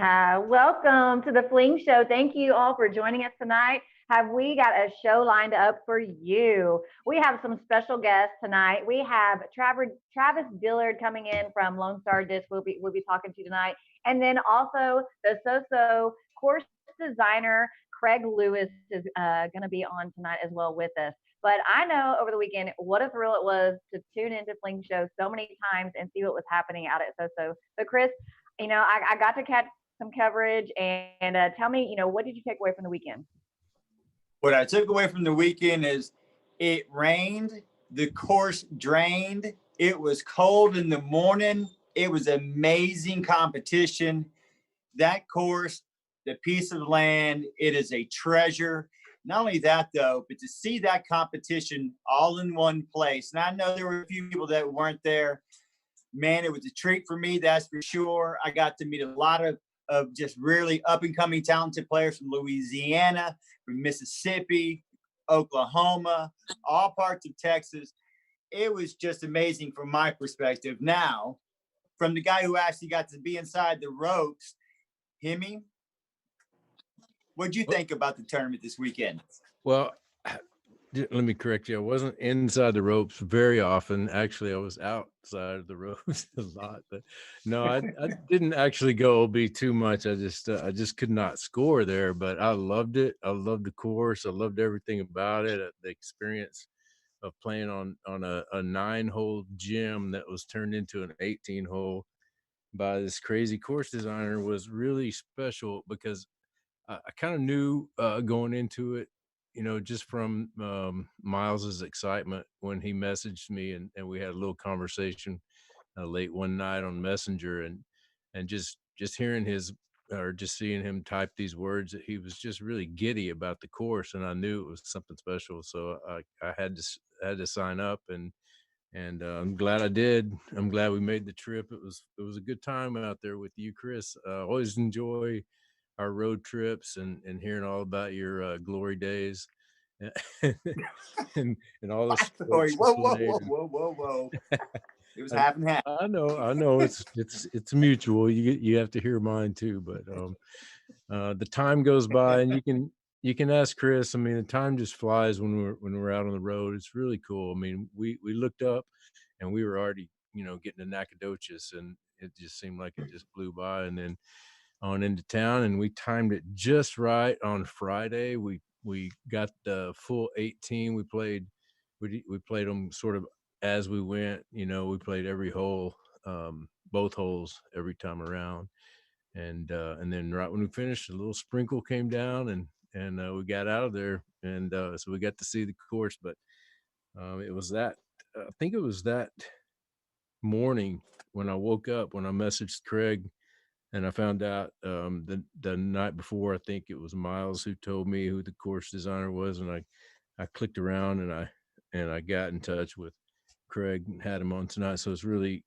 Welcome to the Fling Show. Thank you all for joining us tonight. Have we got a show lined up for you? We have some special guests tonight. We have Travis Dillard coming in from Lone Star Disc. We'll be talking to you tonight, and then also the So course designer Craig Lewis is going to be on tonight as well with us. But I know over the weekend what a thrill it was to tune into Fling Show so many times and see what was happening out at So. So Chris, I got to catch some coverage, and tell me, what did you take away from the weekend? What I took away from the weekend is it rained, the course drained, it was cold in the morning. It was amazing competition. That course, the piece of land, it is a treasure. Not only that, though, but to see that competition all in one place. And I know there were a few people that weren't there. Man, it was a treat for me, that's for sure. I got to meet a lot of just really up and coming talented players from Louisiana, from Mississippi, Oklahoma, all parts of Texas. It was just amazing from my perspective. Now, from the guy who actually got to be inside the ropes, Hemi, what'd you think about the tournament this weekend? Well, let me correct you. I wasn't inside the ropes very often. Actually, I was outside of the ropes a lot. But no, I didn't actually go be too much. I just could not score there. But I loved it. I loved the course. I loved everything about it. The experience of playing on a 9-hole gym that was turned into an 18-hole by this crazy course designer was really special because I kind of knew going into it, just from Miles's excitement when he messaged me and we had a little conversation late one night on Messenger, and just hearing his or just seeing him type these words, that he was just really giddy about the course, and I knew it was something special. So I had to sign up, and I'm glad I did. I'm glad we made the trip. It was a good time out there with you, Chris. Always enjoy our road trips and hearing all about your glory days and all the sports. Whoa. It was half and half. I know it's mutual. You have to hear mine too, but the time goes by, and you can ask Chris. I mean, the time just flies when we're out on the road. It's really cool. I mean, we looked up and we were already, getting to Nacogdoches, and it just seemed like it just flew by. And then on into town, and we timed it just right on Friday. We got the full 18. We played them sort of as we went. We played every hole, both holes every time around, and then right when we finished, a little sprinkle came down, and we got out of there, and so we got to see the course. But it was that I think it was that morning when I woke up, when I messaged Craig, and I found out the night before. I think it was Miles who told me who the course designer was, and I clicked around, and I got in touch with Craig and had him on tonight. So it's really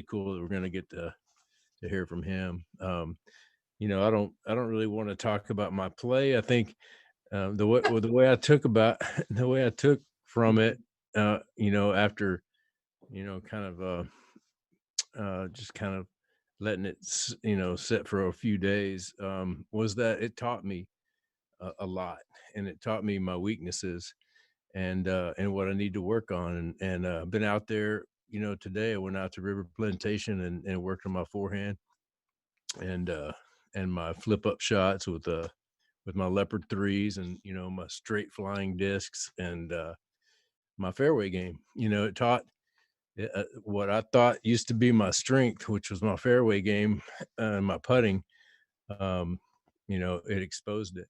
cool that we're going to get to hear from him. I don't really want to talk about my play. I think the way I took about the way I took from it, after kind of just kind of letting it sit for a few days, was that it taught me a lot, and it taught me my weaknesses and what I need to work on. And been out there, today I went out to River Plantation and worked on my forehand and my flip up shots with my leopard threes, and my straight flying discs, and my fairway game. It taught what I thought used to be my strength, which was my fairway game and my putting. um, it exposed it.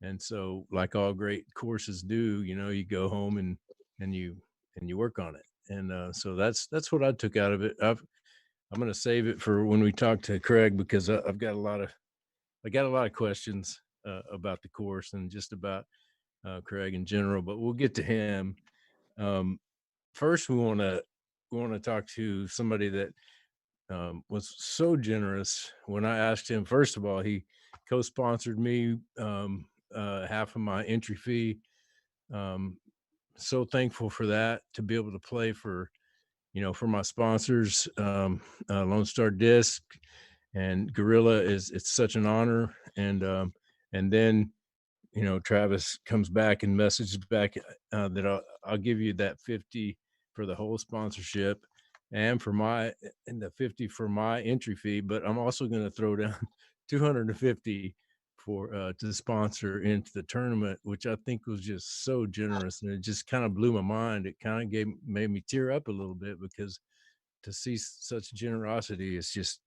And so, like all great courses do, you go home and you work on it. And so that's what I took out of it. I'm going to save it for when we talk to Craig, because I've got I got a lot of questions about the course and just about Craig in general. But we'll get to him. Um, First, we want to talk to somebody that was so generous. When I asked him, first of all, he co-sponsored me half of my entry fee. Um, so thankful for that, to be able to play for my sponsors, Lone Star Disc and Gorilla it's such an honor. And then, you know, Travis comes back and messages back that I'll give you that 50 for the whole sponsorship and the 50 for my entry fee, but I'm also going to throw down 250 for to sponsor into the tournament, which I think was just so generous, and it just kind of blew my mind. It kind of made me tear up a little bit, because to see such generosity, it's just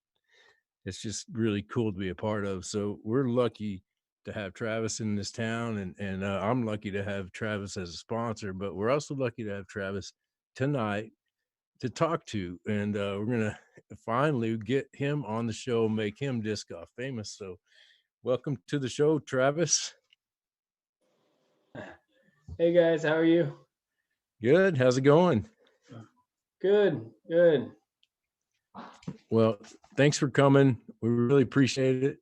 really cool to be a part of. So we're lucky to have Travis in this town, and I'm lucky to have Travis as a sponsor, but we're also lucky to have Travis tonight to talk to, and we're gonna finally get him on the show, make him disc golf famous. So welcome to the show, Travis. Hey guys, how are you? Good. How's it going? Good. Well, thanks for coming. We really appreciate it.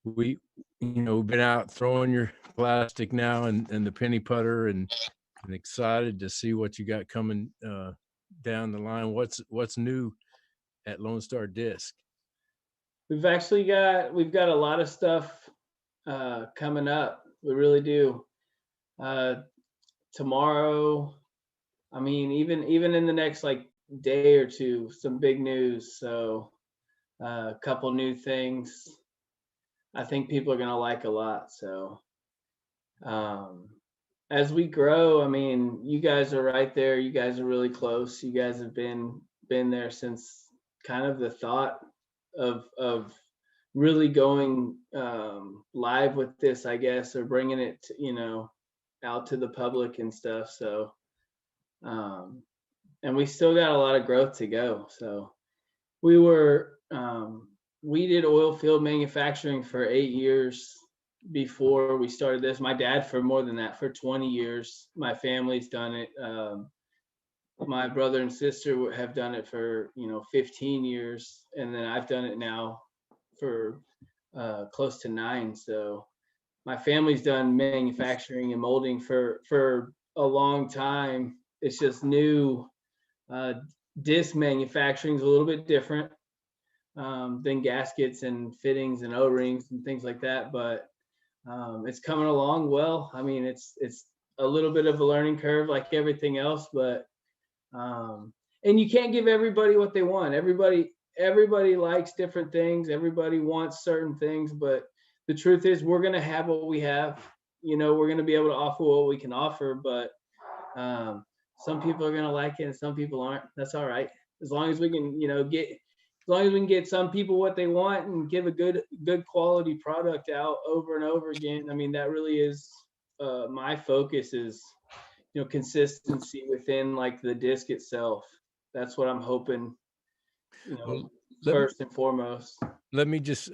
We've been out throwing your plastic now and the penny putter, and excited to see what you got coming down the line. What's new at Lone Star Disc? We've got a lot of stuff coming up. We really do. Tomorrow, I mean, even in the next like day or two, some big news. So a couple new things I think people are gonna like a lot. So as we grow, I mean, you guys are right there. You guys are really close. You guys have been there since kind of the thought of really going live with this, I guess, or bringing it to, out to the public and stuff. So and we still got a lot of growth to go. So we did oil field manufacturing for 8 years before we started this. My dad for more than that, for 20 years. My family's done it. My brother and sister have done it for 15 years, and then I've done it now for close to 9. So my family's done manufacturing and molding for a long time. It's just new. Disc manufacturing is a little bit different than gaskets and fittings and O-rings and things like that, but it's coming along well. I mean, it's a little bit of a learning curve like everything else, but and you can't give everybody what they want. Everybody likes different things. Everybody wants certain things, but the truth is we're going to have what we have. We're going to be able to offer what we can offer, but some people are going to like it and some people aren't. That's all right. As long as we can, get some people what they want and give a good quality product out over and over again. I mean, that really is my focus is, consistency within like the disc itself. That's what I'm hoping, first and foremost. Let me just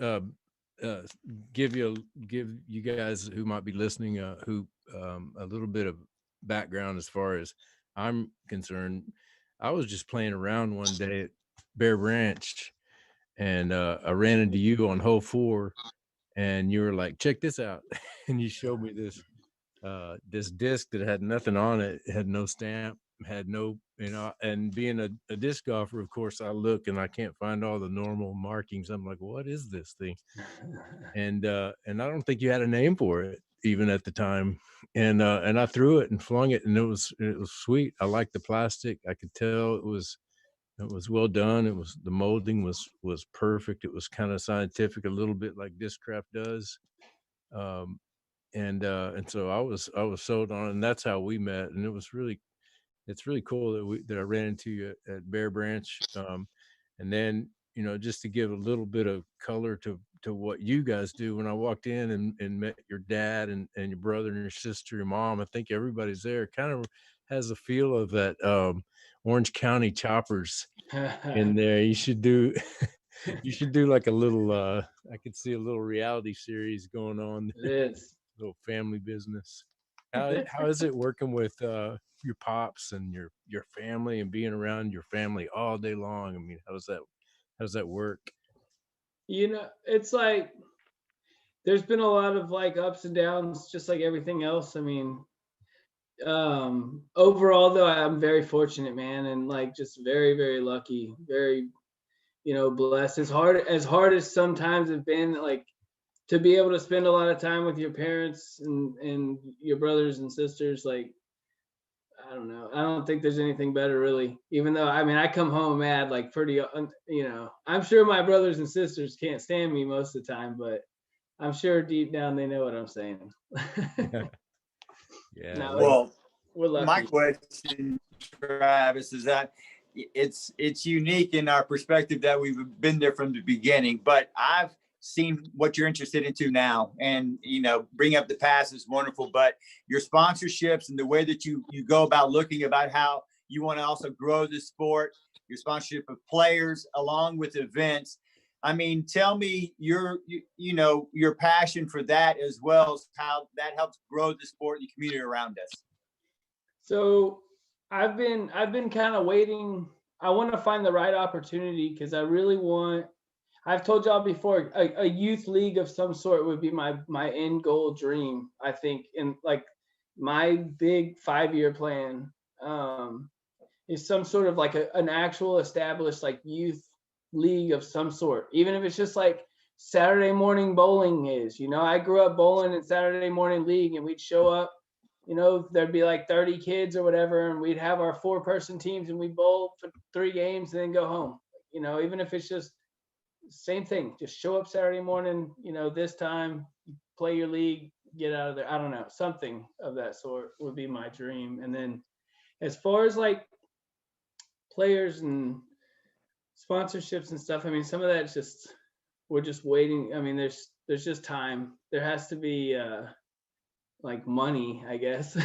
give you guys who might be listening a little bit of background as far as I'm concerned. I was just playing around one day at Bear Branch, and I ran into you on hole 4, and you were like, check this out. And you showed me this disc that had nothing on it, had no stamp, had no, and being a disc golfer, of course, I look and I can't find all the normal markings. I'm like, what is this thing? And I don't think you had a name for it even at the time. And I threw it and flung it, and it was sweet. I liked the plastic. I could tell it was well done. The molding was perfect. It was kind of scientific, a little bit like Discraft does. And so I was sold on it, and that's how we met. And it's really cool that I ran into you at Bear Branch. And then, just to give a little bit of color to what you guys do, when I walked in and met your dad and your brother and your sister, your mom, I think everybody's there kind of has a feel of that Orange County Choppers in there. You should do like a little I could see a little reality series going on. It is. Little family business. How is it working with your pops and your family and being around your family all day long? I mean, how does that work? It's like there's been a lot of like ups and downs, just like everything else. I mean, overall though, I'm very fortunate, man, and like just very, very lucky, very, blessed. As hard as sometimes have been, like, to be able to spend a lot of time with your parents and your brothers and sisters, like, I don't know. I don't think there's anything better, really. Even though, I mean, I come home mad, like, pretty, I'm sure my brothers and sisters can't stand me most of the time, but I'm sure deep down they know what I'm saying. Yeah. No, Well, we're lucky. my question, Travis, is that it's unique in our perspective that we've been there from the beginning, but I've seen what you're interested into now, and bring up the past is wonderful, but your sponsorships and the way that you go about looking about how you want to also grow the sport, your sponsorship of players along with events. I mean, tell me your passion for that, as well as how that helps grow the sport and the community around us. So I've been kind of waiting. I want to find the right opportunity, because I really want. I've told y'all before, a youth league of some sort would be my end goal dream, I think. And like, my big 5-year plan is some sort of like an actual established, like, youth league of some sort, even if it's just like Saturday morning bowling is. I grew up bowling in Saturday morning league, and we'd show up, there'd be like 30 kids or whatever, and we'd have our 4-person teams, and we'd bowl for 3 games and then go home. Even if it's just same thing, just show up Saturday morning, this time, play your league, get out of there. I don't know, something of that sort would be my dream. And then as far as like players and sponsorships and stuff, I mean, some of that's just, we're just waiting. I mean, there's just time. There has to be like money, I guess.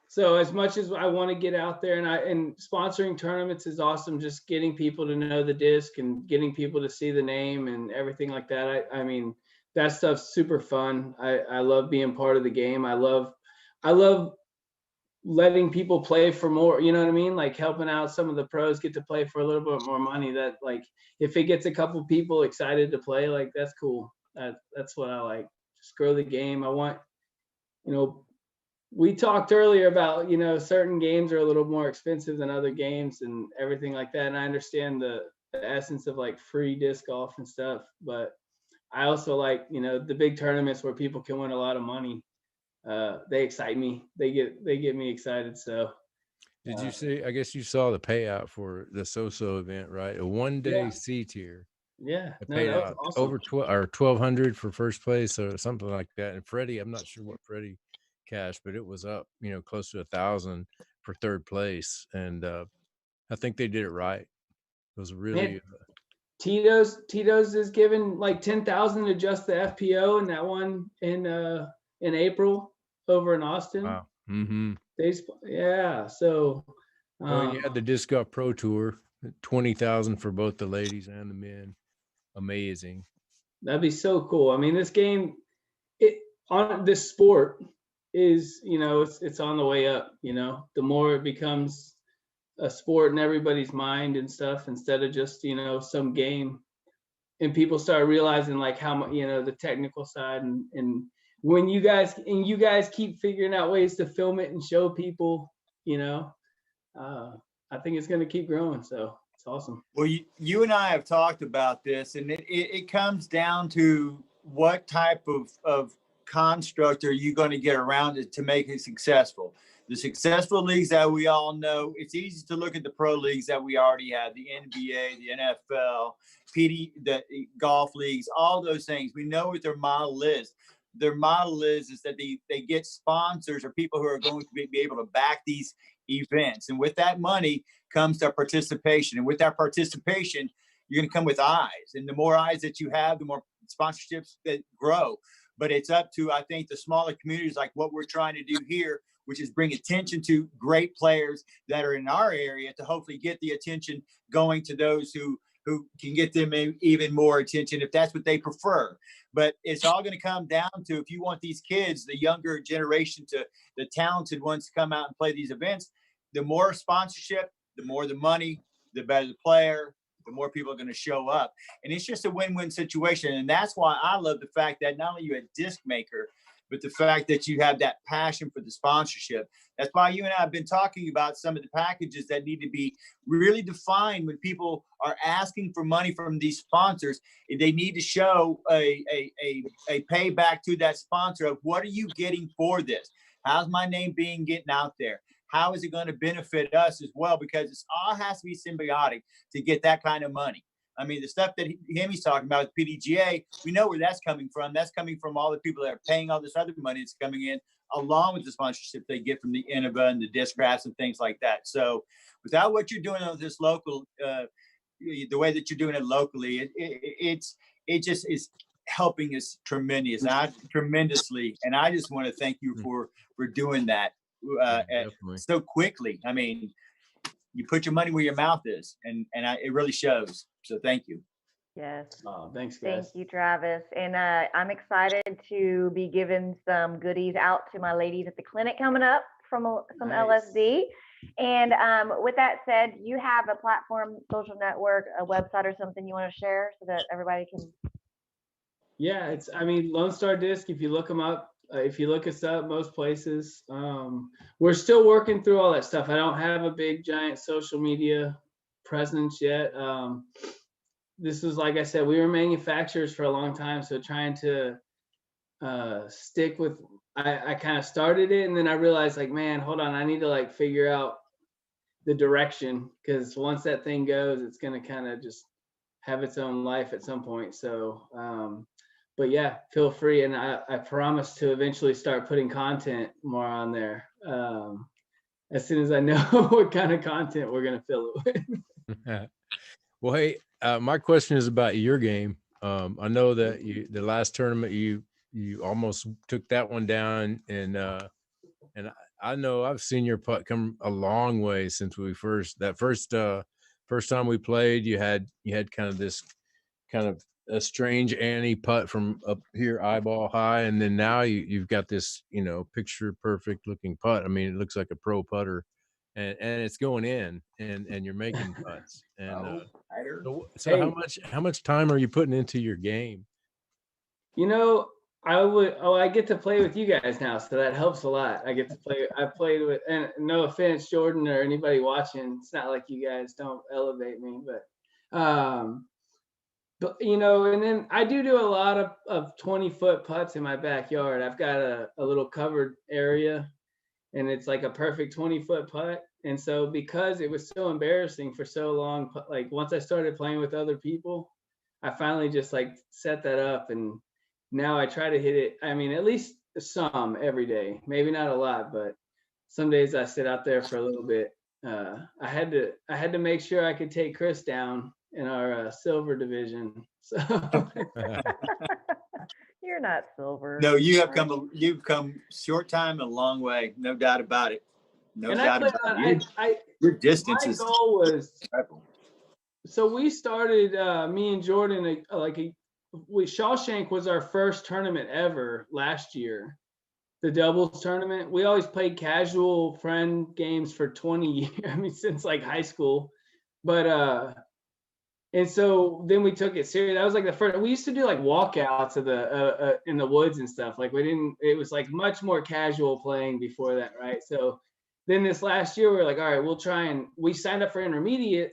So as much as I want to get out there, and sponsoring tournaments is awesome, just getting people to know the disc and getting people to see the name and everything like that. I mean, that stuff's super fun. I love being part of the game. I love letting people play for more, you know what I mean? Like, helping out some of the pros get to play for a little bit more money. That, like, if it gets a couple people excited to play, like, that's cool. That's what I like. Just grow the game. I want, we talked earlier about, certain games are a little more expensive than other games and everything like that. And I understand the essence of like free disc golf and stuff, but I also like, the big tournaments where people can win a lot of money. They excite me. They get me excited. So Did you see? I guess you saw the payout for the So-So event, right? A one-day C tier. Yeah, It no, paid that was out awesome. over 1,200 for first place or something like that. And Freddie, I'm not sure what Freddie cashed, but it was up, close to 1,000 for third place. And I think they did it right. It was really. Man, Tito's is giving like 10,000 to just the FPO, and that one in April over in Austin. Wow. Mm-hmm. Yeah. So. Well, you had the Disc Golf Pro Tour, 20,000 for both the ladies and the men. Amazing. That'd be so cool. I mean, this game, this sport is, it's on the way up. The more it becomes a sport in everybody's mind and stuff, instead of just some game, and people start realizing like how much the technical side, and when you guys keep figuring out ways to film it and show people, I think it's going to keep growing. So it's awesome. Well, you and I have talked about this, and it comes down to what type of construct are you going to get around it to make it successful. The successful leagues that we all know, it's easy to look at the pro leagues that we already have, the NBA, the NFL, the golf leagues, all those things. We know what their model is. Their model is that they get sponsors or people who are going to be able to back these events. And with that money comes their participation. And with that participation, you're going to come with eyes. And the more eyes that you have, the more sponsorships that grow. But it's up to, I think, the smaller communities like what we're trying to do here, which is bring attention to great players that are in our area to hopefully get the attention going to those who can get them even more attention if that's what they prefer. But it's all going to come down to, if you want these kids, the younger generation, the talented ones to come out and play these events, the more sponsorship, the more the money, the better the player, the more people are going to show up. And it's just a win-win situation. And that's why I love the fact that not only you a disc maker, but the fact that you have that passion for the sponsorship. That's why you and I have been talking about some of the packages that need to be really defined when people are asking for money from these sponsors. They need to show a payback to that sponsor of what are you getting for this? How's my name being getting out there? How is it going to benefit us as well? Because it's all has to be symbiotic to get that kind of money. I mean, the stuff that Hemi's talking about with PDGA, we know where that's coming from. That's coming from all the people that are paying all this other money that's coming in, along with the sponsorship they get from the Innova and the Discrafts and things like that. So without what you're doing on this local, the way that you're doing it locally, it just is helping us tremendously. And I just want to thank you for doing that so quickly. I mean, you put your money where your mouth is, and it really shows. So thank you. Yes. Oh, thanks, guys. Thank you, Travis. And I'm excited to be giving some goodies out to my ladies at the clinic coming up from some Nice. LSD. And with that said, you have a platform, social network, a website or something you want to share so that everybody can. Yeah, I mean, Lone Star Disc, if you look them up, if you look us up most places, we're still working through all that stuff. I don't have a big giant social media presence yet. This was, like I said, we were manufacturers for a long time, so trying to stick with, I kind of started it, and then I realized, like, man, hold on, I need to like figure out the direction, because once that thing goes, it's gonna kind of just have its own life at some point. So but yeah, feel free, and I promise to eventually start putting content more on there as soon as I know what kind of content we're gonna fill it with. Well, hey, my question is about your game. I know that the last tournament you almost took that one down, and I know I've seen your putt come a long way since first time we played. You had kind of this kind of a strange Annie putt from up here eyeball high, and then now you've got this picture perfect looking putt. I mean, it looks like a pro putter, and it's going in, and you're making putts. And so Hey. how much time are you putting into your game? I get to play with you guys now, so that helps a lot. I played with, and no offense, Jordan, or anybody watching, it's not like you guys don't elevate me, but and then I do a lot of 20-foot putts in my backyard. I've got a little covered area, and it's like a perfect 20-foot putt. And so because it was so embarrassing for so long, like once I started playing with other people, I finally just like set that up, and now I try to hit it. I mean, at least some every day, maybe not a lot, but some days I sit out there for a little bit. I had to make sure I could take Chris down in our silver division. So You're not silver. No, you've come short time and a long way, no doubt about it. No doubt about it. Your distance is. My goal was. So we started, me and Jordan, Shawshank was our first tournament ever last year, the doubles tournament. We always played casual friend games for 20 years, I mean, since like high school. But, and so then we took it serious. That was like the first, we used to do like walkouts of the, in the woods and stuff. Like it was like much more casual playing before that, right? So then this last year, we were like, all right, we signed up for intermediate,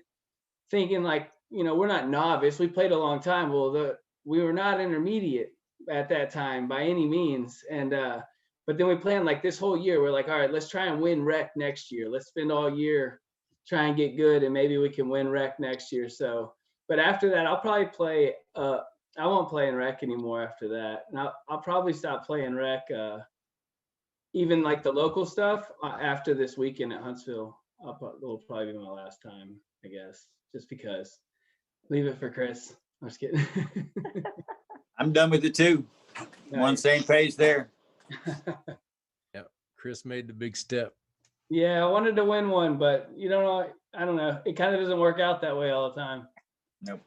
thinking like, we're not novice. We played a long time. Well, we were not intermediate at that time by any means. And but then we planned like this whole year. We're like, all right, let's try and win rec next year. Let's spend all year try and get good, and maybe we can win rec next year. So, but after that, I'll probably play. I won't play in rec anymore after that. And I'll probably stop playing rec, even like the local stuff after this weekend at Huntsville. It'll probably be my last time, I guess. Just because. Leave it for Chris. I'm just kidding. I'm done with it too. Nice. One same page there. Yeah, Chris made the big step. Yeah, I wanted to win one, but I don't know. It kind of doesn't work out that way all the time. Nope.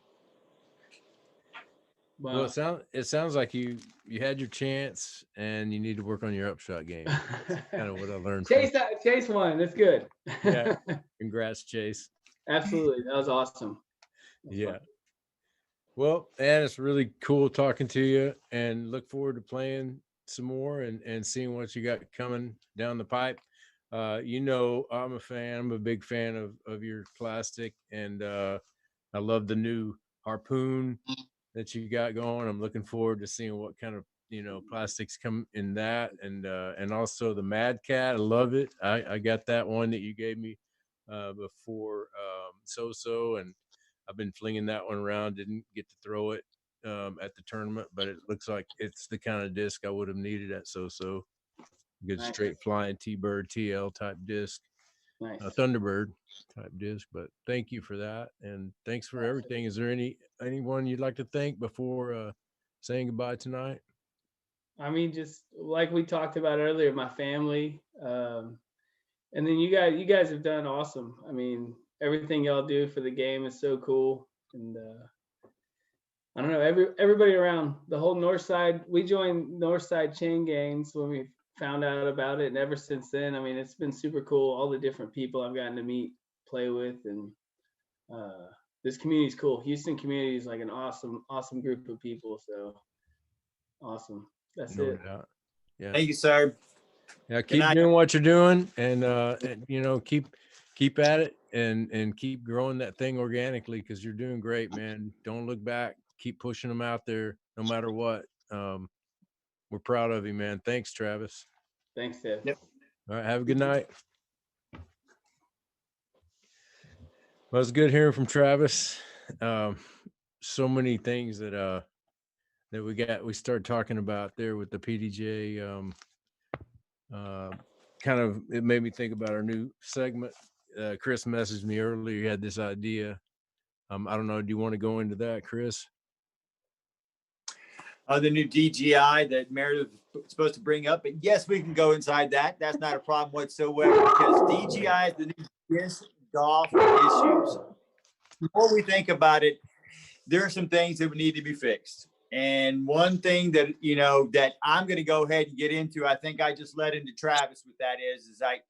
Well, it sounds like you had your chance, and you need to work on your upshot game. That's kind of what I learned. Chase won. That's good. Yeah. Congrats, Chase. Absolutely. That was awesome. Yeah. Fun. Well, and it's really cool talking to you, and look forward to playing some more and seeing what you got coming down the pipe. You know, I'm a fan. I'm a big fan of your plastic, and I love the new harpoon that you got going. I'm looking forward to seeing what kind of plastics come in that, and also the Mad Cat. I love it. I got that one that you gave me before so, and I've been flinging that one around. Didn't get to throw it at the tournament, but it looks like it's the kind of disc I would have needed at so. Good Nice. straight flying T-Bird TL type disc, Nice. Thunderbird type disc. But thank you for that, and thanks for everything. Is there anyone you'd like to thank before saying goodbye tonight? I mean, just like we talked about earlier, my family, and then you guys have done awesome. I mean, everything y'all do for the game is so cool, and I don't know, everybody around the whole North Side. We joined North Side Chain Games when we found out about it, and ever since then, I mean, it's been super cool. All the different people I've gotten to meet, play with, and this community is cool. Houston community is like an awesome group of people. So awesome. That's No it. doubt. Yeah. Thank you, sir. Yeah. Keep doing what you're doing, and keep at it, and keep growing that thing organically, because you're doing great, man. Don't look back. Keep pushing them out there, no matter what. We're proud of you, man. Thanks, Travis. Thanks, Dave. Yep. All right. Have a good night. Well, it's good hearing from Travis. So many things that we started talking about there with the PDJ. Kind of, it made me think about our new segment. Chris messaged me earlier. He had this idea. I don't know. Do you want to go into that, Chris? The new DGI that Meredith was supposed to bring up, but yes, we can go inside that. That's not a problem whatsoever, because DGI is the new disc golf issues. The more we think about it, there are some things that would need to be fixed. And one thing that, that I'm going to go ahead and get into, I think I just led into Travis with that is like,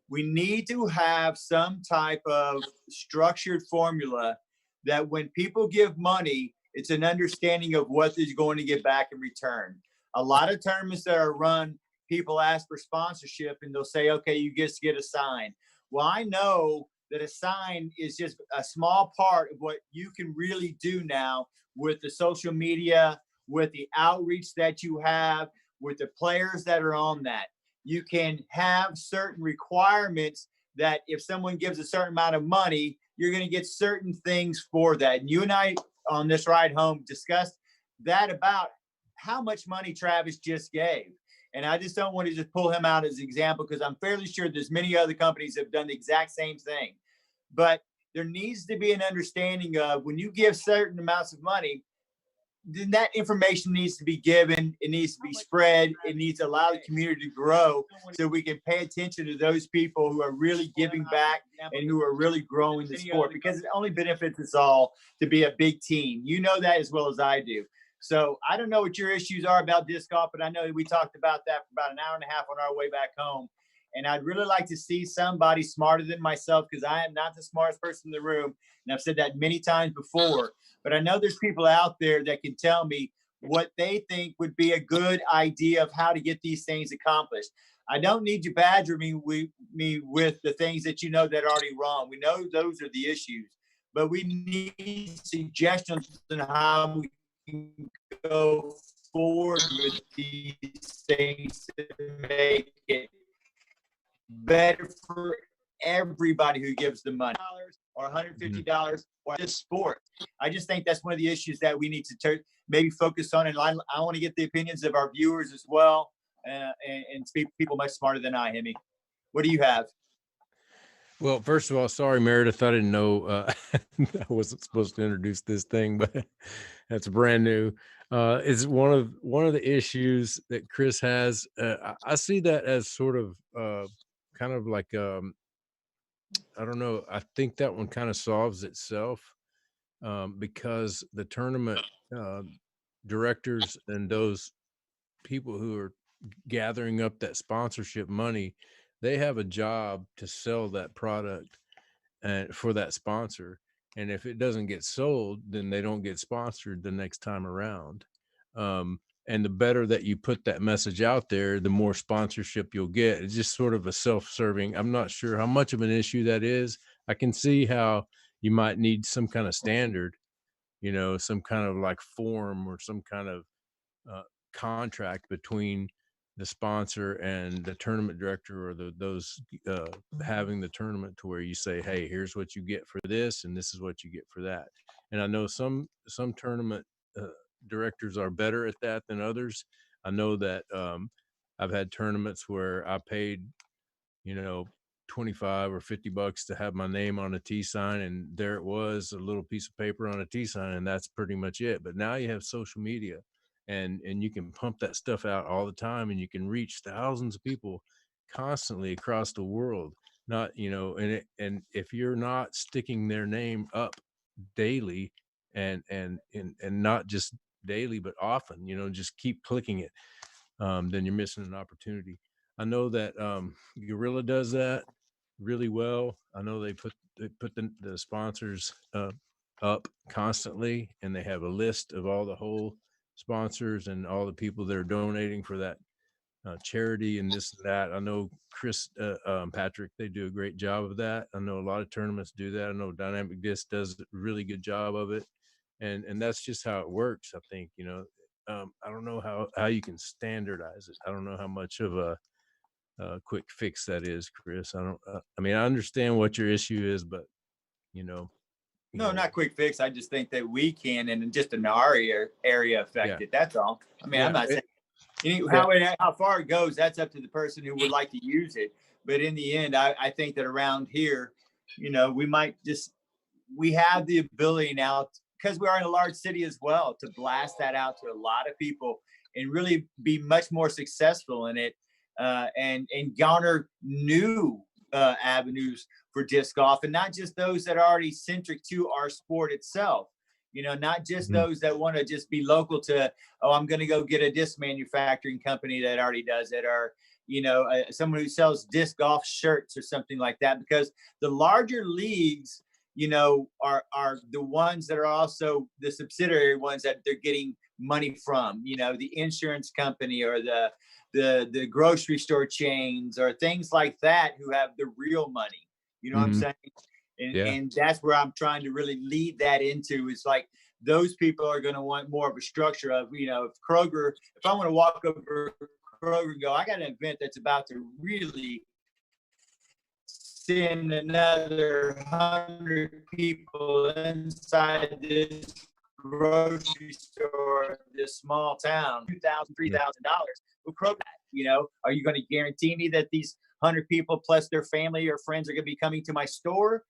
we need to have some type of structured formula that when people give money, it's an understanding of what is going to get back in return. A lot of tournaments that are run, people ask for sponsorship and they'll say, okay, you just get a sign. Well, I know that a sign is just a small part of what you can really do now with the social media, with the outreach that you have, with the players that are on that. You can have certain requirements that if someone gives a certain amount of money, you're going to get certain things for that. And you and I on this ride home discussed that about how much money Travis just gave. And I just don't want to just pull him out as an example, because I'm fairly sure there's many other companies that have done the exact same thing. But there needs to be an understanding of when you give certain amounts of money, then that information needs to be given. It needs to be spread. It needs to allow the community to grow so we can pay attention to those people who are really giving back and who are really growing the sport, because it only benefits us all to be a big team. You know that as well as I do. So I don't know what your issues are about disc golf, but I know we talked about that for about an hour and a half on our way back home. And I'd really like to see somebody smarter than myself, because I am not the smartest person in the room. And I've said that many times before, but I know there's people out there that can tell me what they think would be a good idea of how to get these things accomplished. I don't need you badgering me with the things that you know that are already wrong. We know those are the issues, but we need suggestions on how we can go forward with these things to make it better for everybody who gives the money, or $150 or this sport. I just think that's one of the issues that we need to maybe focus on. And I want to get the opinions of our viewers as well, and speak people much smarter than I, Hemi. What do you have? Well, first of all, sorry, Meredith. I didn't know I wasn't supposed to introduce this thing, but that's brand new. It's one of the issues that Chris has. I see that as sort of kind of like I don't know. I think that one kind of solves itself because the tournament directors and those people who are gathering up that sponsorship money, they have a job to sell that product and for that sponsor. And if it doesn't get sold, then they don't get sponsored the next time around. and the better that you put that message out there, the more sponsorship you'll get. It's just sort of a self-serving. I'm not sure how much of an issue that is. I can see how you might need some kind of standard, some kind of like form or some kind of uh, contract between the sponsor and the tournament director, or those having the tournament, to where you say, hey, here's what you get for this and this is what you get for that. And I know some tournament directors are better at that than others. I know that I've had tournaments where I paid, 25 or $50 to have my name on a T sign, and there it was, a little piece of paper on a T sign, and that's pretty much it. But now you have social media, and you can pump that stuff out all the time, and you can reach thousands of people constantly across the world. Not, and if you're not sticking their name up daily, and not just daily but often, just keep clicking it, then you're missing an opportunity. I know that Gorilla does that really well. I know they put the sponsors up constantly, and they have a list of all the whole sponsors and all the people that are donating for that charity and this and that. I know Chris Patrick, they do a great job of that. I know a lot of tournaments do that. I know Dynamic Disc does a really good job of it, and that's just how it works. I think, I don't know how you can standardize it. I don't know how much of a quick fix that is, Chris. I don't. I mean, I understand what your issue is, but you know, No, not quick fix. I just think that we can, and just in our area affect Yeah. it. That's all. I mean, I'm Yeah, not saying yeah. how far it goes. That's up to the person who would like to use it. But in the end, I think that around here, we might we have the ability now, because we are in a large city as well, to blast that out to a lot of people and really be much more successful in it, and garner new avenues for disc golf, and not just those that are already centric to our sport itself. Not just Mhm. those that want to just be local to, oh, I'm going to go get a disc manufacturing company that already does it, or someone who sells disc golf shirts or something like that. Because the larger leagues, are the ones that are also the subsidiary ones that they're getting money from. The insurance company, or the grocery store chains, or things like that, who have the real money. You know what I'm Mhm. saying? And, Yeah. and that's where I'm trying to really lead that into. It's like those people are going to want more of a structure of, if I want to walk over to Kroger and go, I got an event that's about to really send another 100 people inside this grocery store, this small town, $2,000, $3,000. Well, Kroger, are you going to guarantee me that these 100 people plus their family or friends are going to be coming to my store?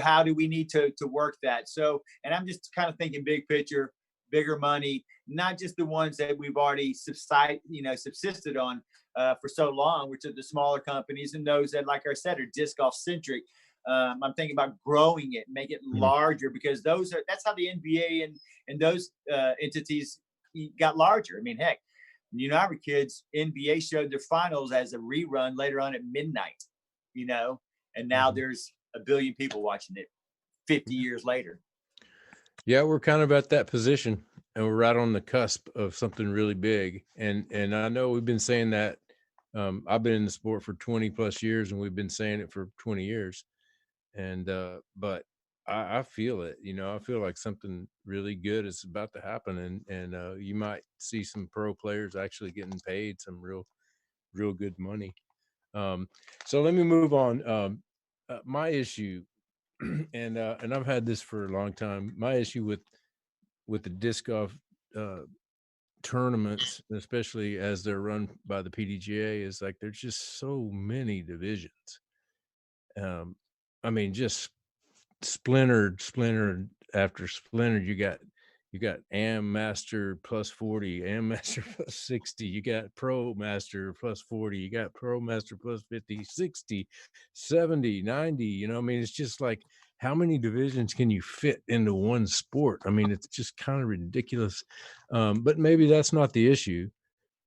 How do we need to work that? So, and I'm just kind of thinking big picture, bigger money, not just the ones that we've already subsisted on for so long, which are the smaller companies, and those that, like I said, are disc golf centric. I'm thinking about growing it, make it Mhm. larger, because that's how the NBA and those entities got larger. I mean, heck, I were kids, NBA showed their finals as a rerun later on at midnight, and now Mhm. there's a billion people watching it 50 years later. Yeah, we're kind of at that position, and we're right on the cusp of something really big. And I know we've been saying that. I've been in the sport for 20 plus years, and we've been saying it for 20 years. And but I feel it. I feel like something really good is about to happen, and you might see some pro players actually getting paid some real good money. Um, so let me move on. My issue, and I've had this for a long time. My issue with the disc golf uh, tournaments, especially as they're run by the PDGA, is like there's just so many divisions. Um, I mean, just splintered after splintered. You got Am Master plus 40, Am Master plus 60, you got Pro Master plus 40, you got Pro Master plus 50, 60, 70, 90. I mean, it's just like, how many divisions can you fit into one sport? I mean, it's just kind of ridiculous. But maybe that's not the issue.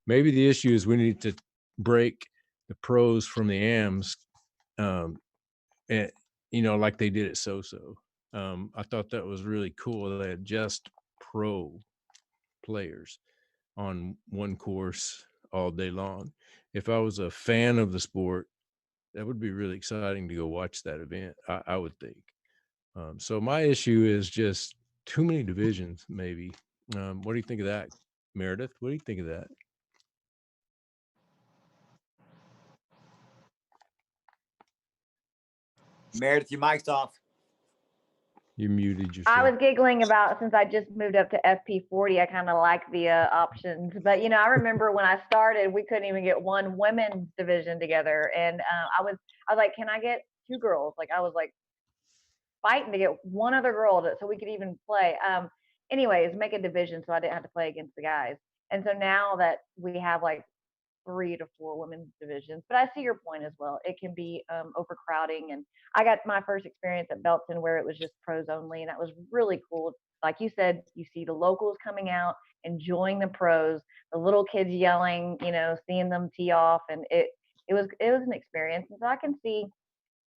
Maybe the issue is we need to break the pros from the AMs, um, and like they did at So-So. I thought that was really cool. They had just pro players. on one course all day long. If I was a fan of the sport, that would be really exciting to go watch that event, I would think. So my issue is just too many divisions, maybe. What do you think of that, Meredith? What do you think of that? Meredith, your mic's off. You muted I yourself. was giggling about, since I just moved up to FP40, I kind of like the options. But, I remember when I started, we couldn't even get one women's division together. And I was like, can I get two girls? Like, I was like fighting to get one other girl so we could even play. Anyways, make a division so I didn't have to play against the guys. And so now that we have like 3 to 4 women's divisions, but I see your point as well. It can be overcrowding. And I got my first experience at Belton where it was just pros only, and that was really cool. Like you said, you see the locals coming out, enjoying the pros, the little kids yelling, seeing them tee off, and it was an experience. And so I can see,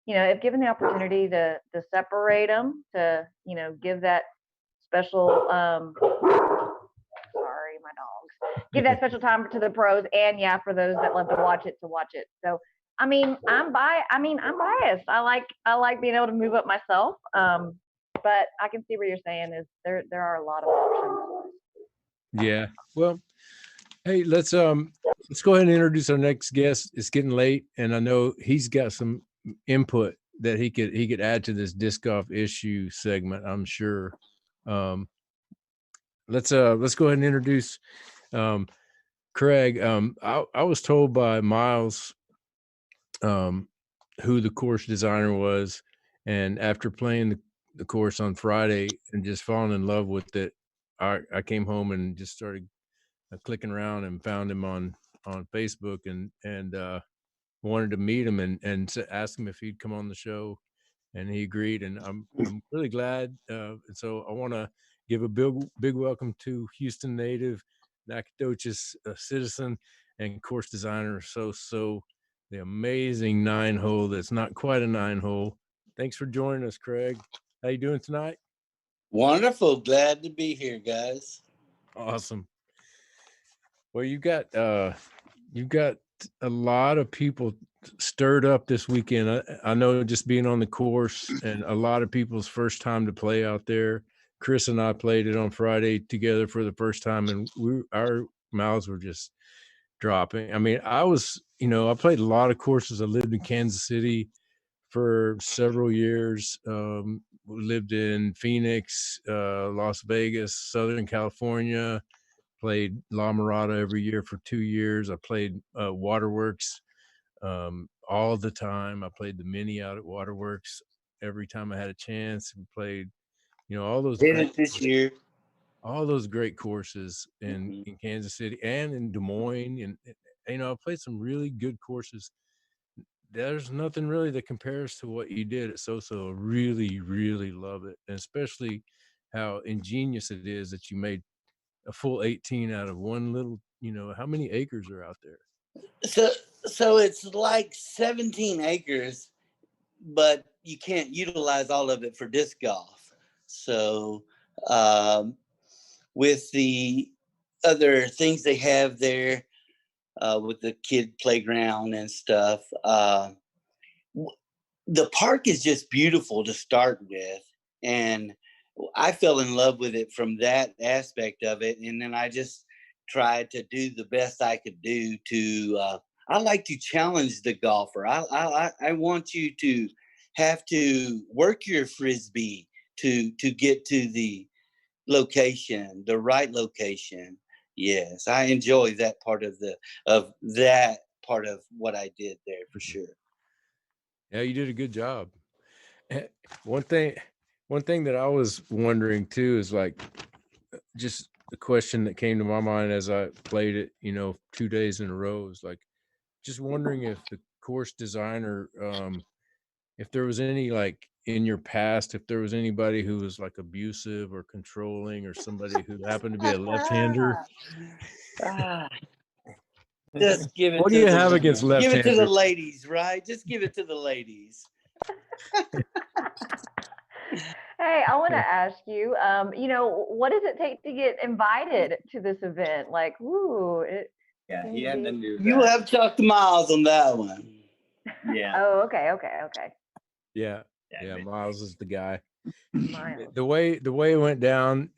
if given the opportunity to separate them, to give that special sorry, my dogs. Give that special time to the pros, and for those that love to watch it, So, I'm biased. I like being able to move up myself. But I can see what you're saying is there are a lot of options. Yeah. Well, hey, let's go ahead and introduce our next guest. It's getting late, and I know he's got some input that he could add to this disc golf issue segment, I'm sure. Let's go ahead and introduce Craig. I was told by Miles who the course designer was, and after playing the course on Friday and just falling in love with it, I came home and just started clicking around and found him on Facebook and wanted to meet him and ask him if he'd come on the show, and he agreed, and I'm really glad. And so I want to give a big welcome to Houston native, Nacogdoches citizen, and course designer. So the amazing 9-hole that's not quite a 9-hole. Thanks for joining us, Craig. How you doing tonight? Wonderful. Glad to be here, guys. Awesome. Well, you've got a lot of people stirred up this weekend. I know, just being on the course, and a lot of people's first time to play out there. Chris and I played it on Friday together for the first time, and our mouths were just dropping. I mean, I played a lot of courses. I lived in Kansas City for several years. We lived in Phoenix, Las Vegas, Southern California. Played La Mirada every year for 2 years. I played Waterworks all the time. I played the mini out at Waterworks every time I had a chance. We played, all those Did it this year. all those great courses in Kansas City and in Des Moines. And, I played some really good courses. There's nothing really that compares to what you did at Soso. I really, really love it. And especially how ingenious it is that you made a full 18 out of one little, how many acres are out there? So it's like 17 acres, but you can't utilize all of it for disc golf. So with the other things they have there, with the kid playground and stuff, the park is just beautiful to start with. And I fell in love with it from that aspect of it. And then I just tried to do the best I could do to, I like to challenge the golfer. I want you to have to work your Frisbee to get to the location, the right location. Yes, I enjoy that part of what I did there for sure. Yeah, you did a good job. One thing that I was wondering too is like just the question that came to my mind as I played it, 2 days in a row, is like just wondering if the course designer, if there was any, like, in your past, if there was anybody who was like abusive or controlling, or somebody who happened to be a left-hander. Just give it. What do you have against left-handers? Give it to the ladies, right? Just give it to the ladies. Hey, I want to ask you, what does it take to get invited to this event? Like, ooh, it Yeah, seems he to had be. nothing to do with You that. have to talk to Miles on that one. Yeah. Oh, okay. Yeah, Yeah, yeah. but- Miles is the guy. Miles. The way it went down,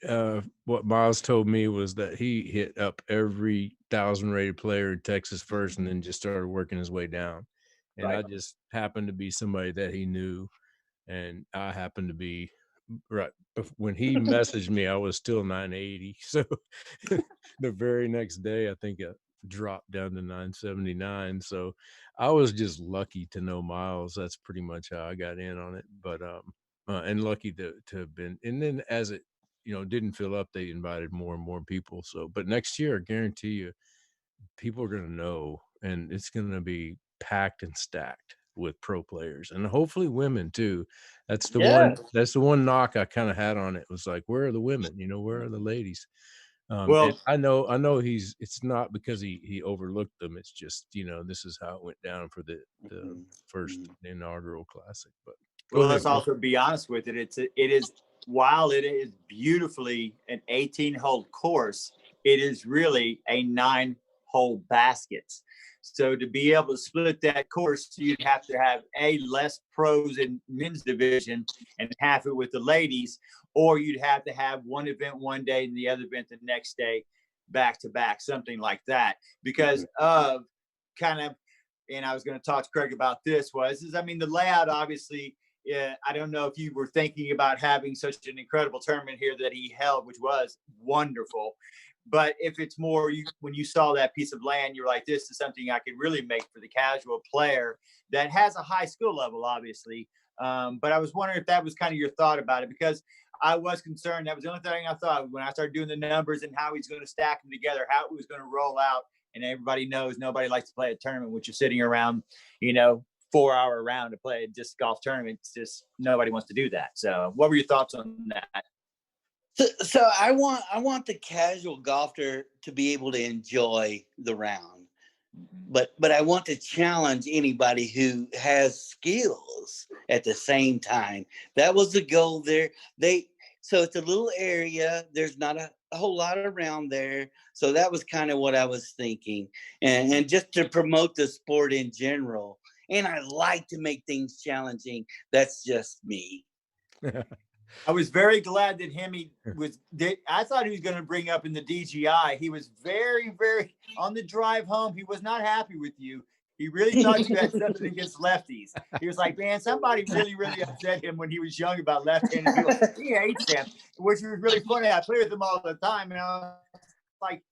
what Miles told me was that he hit up every 1,000 rated player in Texas first, and then just started working his way down. And I Right. just happened to be somebody that he knew, and I happened to be right when he messaged me. I was still 980, so the very next day, I think it dropped down to 979. So I was just lucky to know Miles. That's pretty much how I got in on it. But and lucky to have been. And then as it didn't fill up, they invited more and more people. So, but next year, I guarantee you, people are going to know, and it's going to be packed and stacked with pro players, and hopefully women too. That's the one. Yeah. That's the one knock I kind of had on it. Was like, where are the women? Where are the ladies? And Well, I know it's not because he overlooked them. It's just this is how it went down for the Mhm, first mhm. inaugural classic. But go well, ahead, let's bro. also be honest with it. It is while it is beautifully an 18-hole course, it is really a 9-hole basket. So to be able to split that course, you'd have to have less pros in men's division and half it with the ladies, or you'd have to have one event one day and the other event the next day, back to back, something like that, because of kind of. And I was going to talk to Craig about this. I mean, the layout obviously. I don't know if you were thinking about having such an incredible tournament here that he held, which was wonderful. But if it's more, when you saw that piece of land, you're like, this is something I could really make for the casual player that has a high skill level, obviously. But I was wondering if that was kind of your thought about it, because I was concerned. That was the only thing I thought when I started doing the numbers and how he's going to stack them together, how it was going to roll out. And everybody knows nobody likes to play a tournament which is sitting around, 4-hour round to play a disc golf tournament. It's just nobody wants to do that. So what were your thoughts on that? So I want the casual golfer to be able to enjoy the round, but I want to challenge anybody who has skills at the same time. That was the goal there. So it's a little area. There's not a whole lot around there. So that was kind of what I was thinking, and just to promote the sport in general. And I like to make things challenging. That's just me. I was very glad that I thought he was going to bring up in the DGI. He was very, very on the drive home. He was not happy with you. He really thought you had something against lefties. He was like, man, somebody really, really upset him when he was young about left-handed people. He hates them, which was really funny. I play with him all the time. And I was like,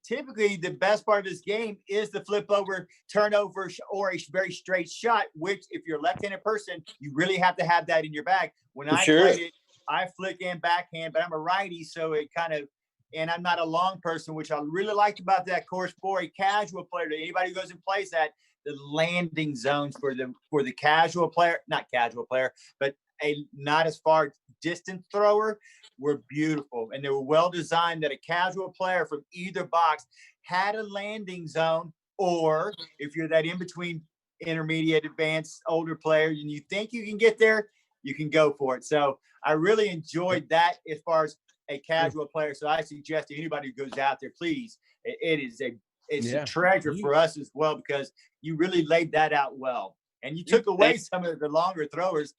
typically the best part of this game is the flip over, turnover, or a very straight shot, which if you're a left-handed person, you really have to have that in your bag. When I played it, I flick and backhand, but I'm a righty, so it kind of, and I'm not a long person, which I really liked about that course for a casual player. To anybody who goes and plays that, the landing zones for the casual player, not casual player, but a not as far distance thrower, were beautiful, and they were well designed that a casual player from either box had a landing zone, or if you're that in between intermediate, advanced, older player, and you think you can get there, you can go for it. So I really enjoyed that as far as a casual player. So I suggest to anybody who goes out there, please, it's a treasure for us as well, because you really laid that out well. And you took away some of the longer throwers'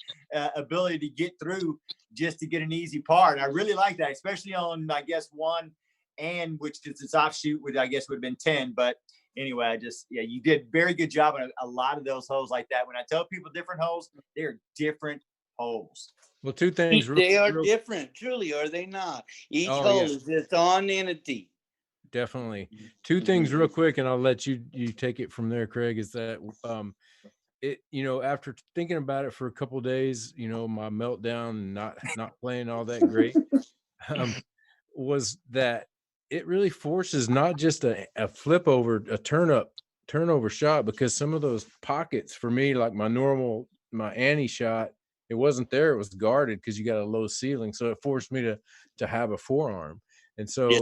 ability to get through just to get an easy par. And I really like that, especially on, I guess, 1, and which is its offshoot, which I guess would have been 10. But anyway, you did very good job on a lot of those holes like that. When I tell people different holes, they're different holes. Well, two things. They are different, truly, are they not? Each hole is its own entity. Definitely. Two things real quick, and I'll let you take it from there, Craig, is that after thinking about it for a couple of days, my meltdown and not playing all that great, was that it really forces not just a flip over, a turnover shot, because some of those pockets for me, like my Annie shot, it wasn't there. It was guarded because you got a low ceiling. So it forced me to have a forearm. And so,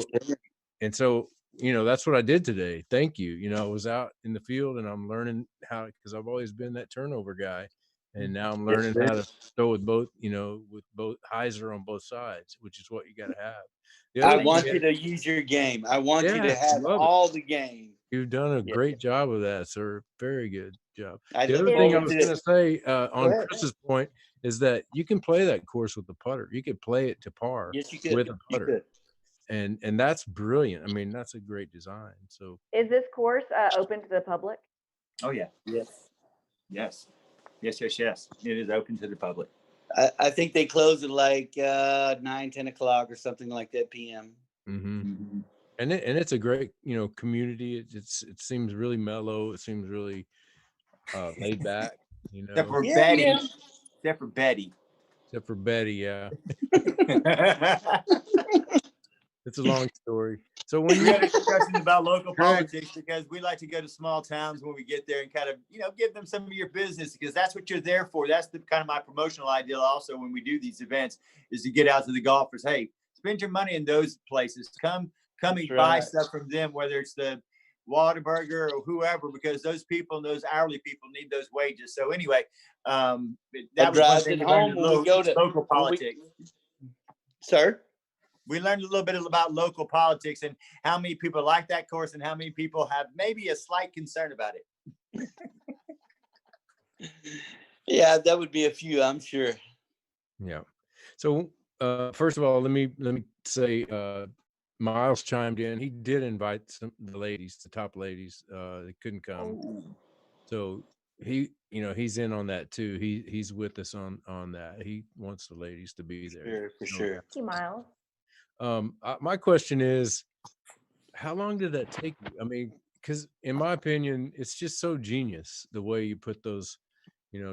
that's what I did today. Thank you. I was out in the field and I'm learning how, because I've always been that turnover guy. and now I'm Yes, learning sir. how to throw with both, with both hyzer on both sides, which is what you got to have. The I other want thing you to use your game. I want you yeah, to have love it. all the game. You've done a Yeah. great job of that, sir. Very good job. I The look other thing I forward was to going it. to say Go on ahead. Chris's point is that you can play that course with the putter. You could play it to par Yes, you could. with a You putter, could. and that's brilliant. I mean, that's a great design. So Is this course open to the public? Oh yeah. Yes. Yes. Yes. Yes. Yes. It is open to the public. I think they close at like 9, 10 o'clock or something like that p.m. mhm. Mhm. And it's a great community. It seems really mellow. It seems really laid back. Except for Yeah, Betty. yeah. Except for Betty. Except for Betty. Yeah, it's a long story. So when We you had a discussion about local Greg. politics because we like to go to small towns when we get there and kind of, give them some of your business because that's what you're there for. That's the kind of my promotional ideal also when we do these events is to get out to the golfers. Hey, spend your money in those places. Come That's and buy right. stuff from them, whether it's the Whataburger or whoever, because those people and those hourly people need those wages. So anyway, that That was one drives thing it we learned home when we go to local when we- politics. Sir. We learned a little bit about local politics and how many people like that course and how many people have maybe a slight concern about it. Yeah, that would be a few, I'm sure. Yeah. So first of all, let me say Miles chimed in. He did invite the top ladies. They couldn't come. Oh. So he's in on that too. He's with us on that. He wants the ladies to be there. Sure, for No sure. doubt. Thank you, Miles. My question is, how long did that take you? I mean, because in my opinion, it's just so genius the way you put those,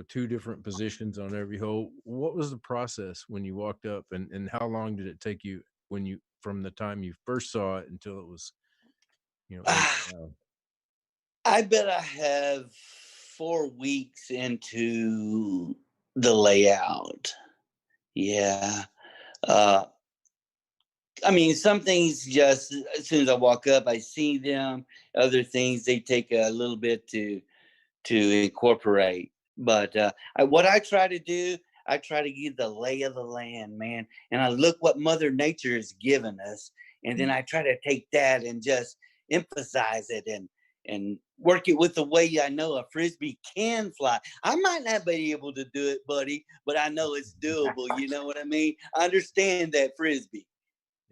two different positions on every hole. What was the process when you walked up, and how long did it take you from the time you first saw it until it was, down? I bet I have 4 weeks into the layout. Yeah. I mean, some things just as soon as I walk up, I see them. Other things they take a little bit to incorporate. But what I try to do, I try to give the lay of the land, man. And I look what Mother Nature has given us, and then I try to take that and just emphasize it and work it with the way I know a frisbee can fly. I might not be able to do it, buddy, but I know it's doable. You know what I mean? I understand that frisbee.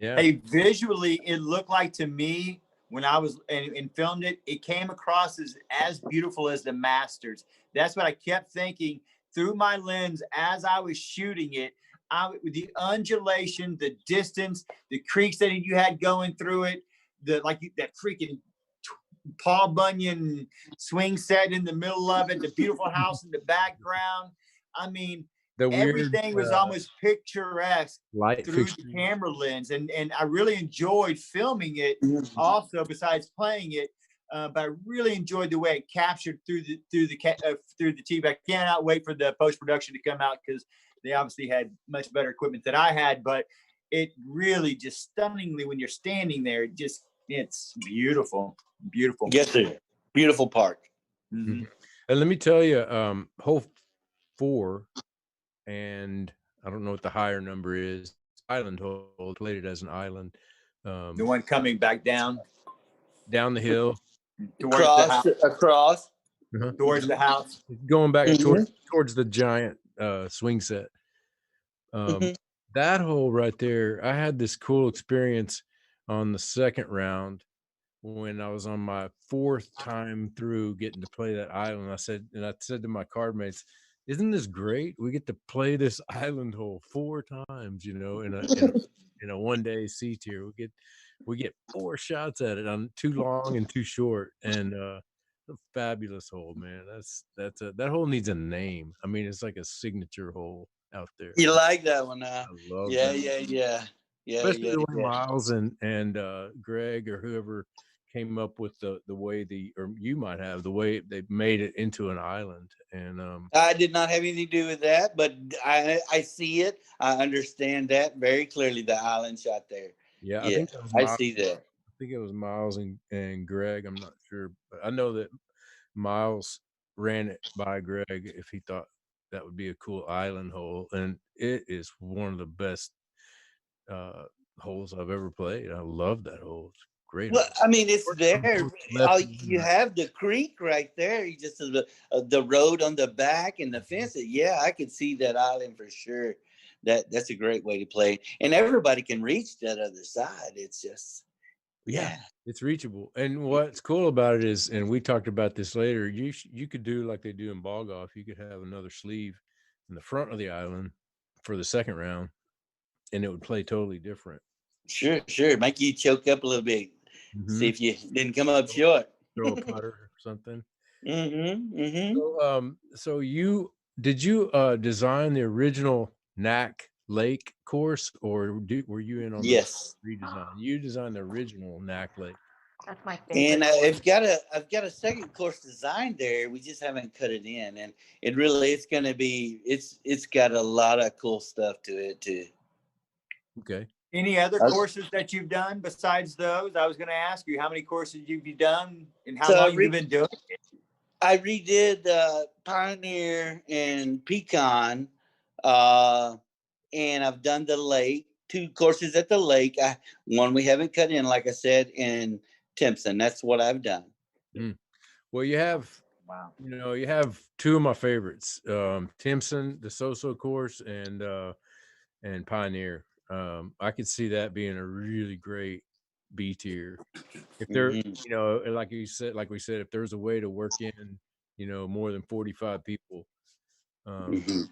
Yeah. Hey, visually, it looked like to me when I was and filmed it, it came across as beautiful as the Masters. That's what I kept thinking through my lens as I was shooting it. The undulation, the distance, the creeks that you had going through it, that freaking Paul Bunyan swing set in the middle of it, the beautiful house in the background. I mean, The weird everything was almost picturesque light through fixture. the camera lens, and I really enjoyed filming it. Also, besides playing it, but I really enjoyed the way it captured through the TV. I cannot wait for the post production to come out because they obviously had much better equipment than I had. But it really just stunningly when you're standing there, it's beautiful, beautiful. Yes, sir. Beautiful park. Mhm. And let me tell you, hole 4, and I don't know what the higher number is. Island hole, played it as an island. The one coming back down Down the hill, towards the house. Across. Towards the house. going back Mhm. towards the giant swing set. Mhm. That hole right there, I had this cool experience on the second round when I was on my 4th time through getting to play that island. I said to my card mates, "Isn't this great? We get to play this island hole 4 times, in a one-day C tier. We get 4 shots at it on too long and too short, and a fabulous hole, man. That hole needs a name. I mean, it's like a signature hole out there. You like that one, huh? I love Yeah, that. yeah. Especially the way Miles and Greg or whoever came up with the way or you might have the way they made it into an island. And I did not have anything to do with that, but I see it. I understand that very clearly. The island shot there. yeah, Yeah, I see that. I think it was Miles and Greg. I'm not sure, but I know that Miles ran it by Greg if he thought that would be a cool island hole, and it is one of the best holes I've ever played. I love that hole. It's a great Well, hole. I mean, it's Works from there. both left and You right. have the creek right there. You just the road on the back and the fence. Yeah, I could see that island for sure. That's a great way to play, and everybody can reach that other side. It's just, Yeah, yeah. it's reachable. And what's cool about it is, and we talked about this later, you could do like they do in ball golf. You could have another sleeve in the front of the island for the second round, and it would play totally different. Sure, sure. Make you choke up a little bit. See Mhm. if you didn't come up short. Throw a putter or something. Mm-hmm. So you did you design the original Knack Lake course, or were you in on the Yes. redesign? You designed the original Knack Lake. That's my favorite. And course. I've got a second course designed there. We just haven't cut it in, and it really it's gonna be it's got a lot of cool stuff to it too. Okay. Any other Okay. courses that you've done besides those? I was going to ask you how many courses you've done and how So long you've been doing it. I redid Pioneer and Pecan, and I've done the lake, 2 courses at the lake. One we haven't cut in, like I said, in Timpson. That's what I've done. Well, you have Wow. you have 2 of my favorites, Timpson, the So-So course, and Pioneer. I could see that being a really great B tier. If there, Mhm. like we said, if there's a way to work in, more than 45 people Mhm.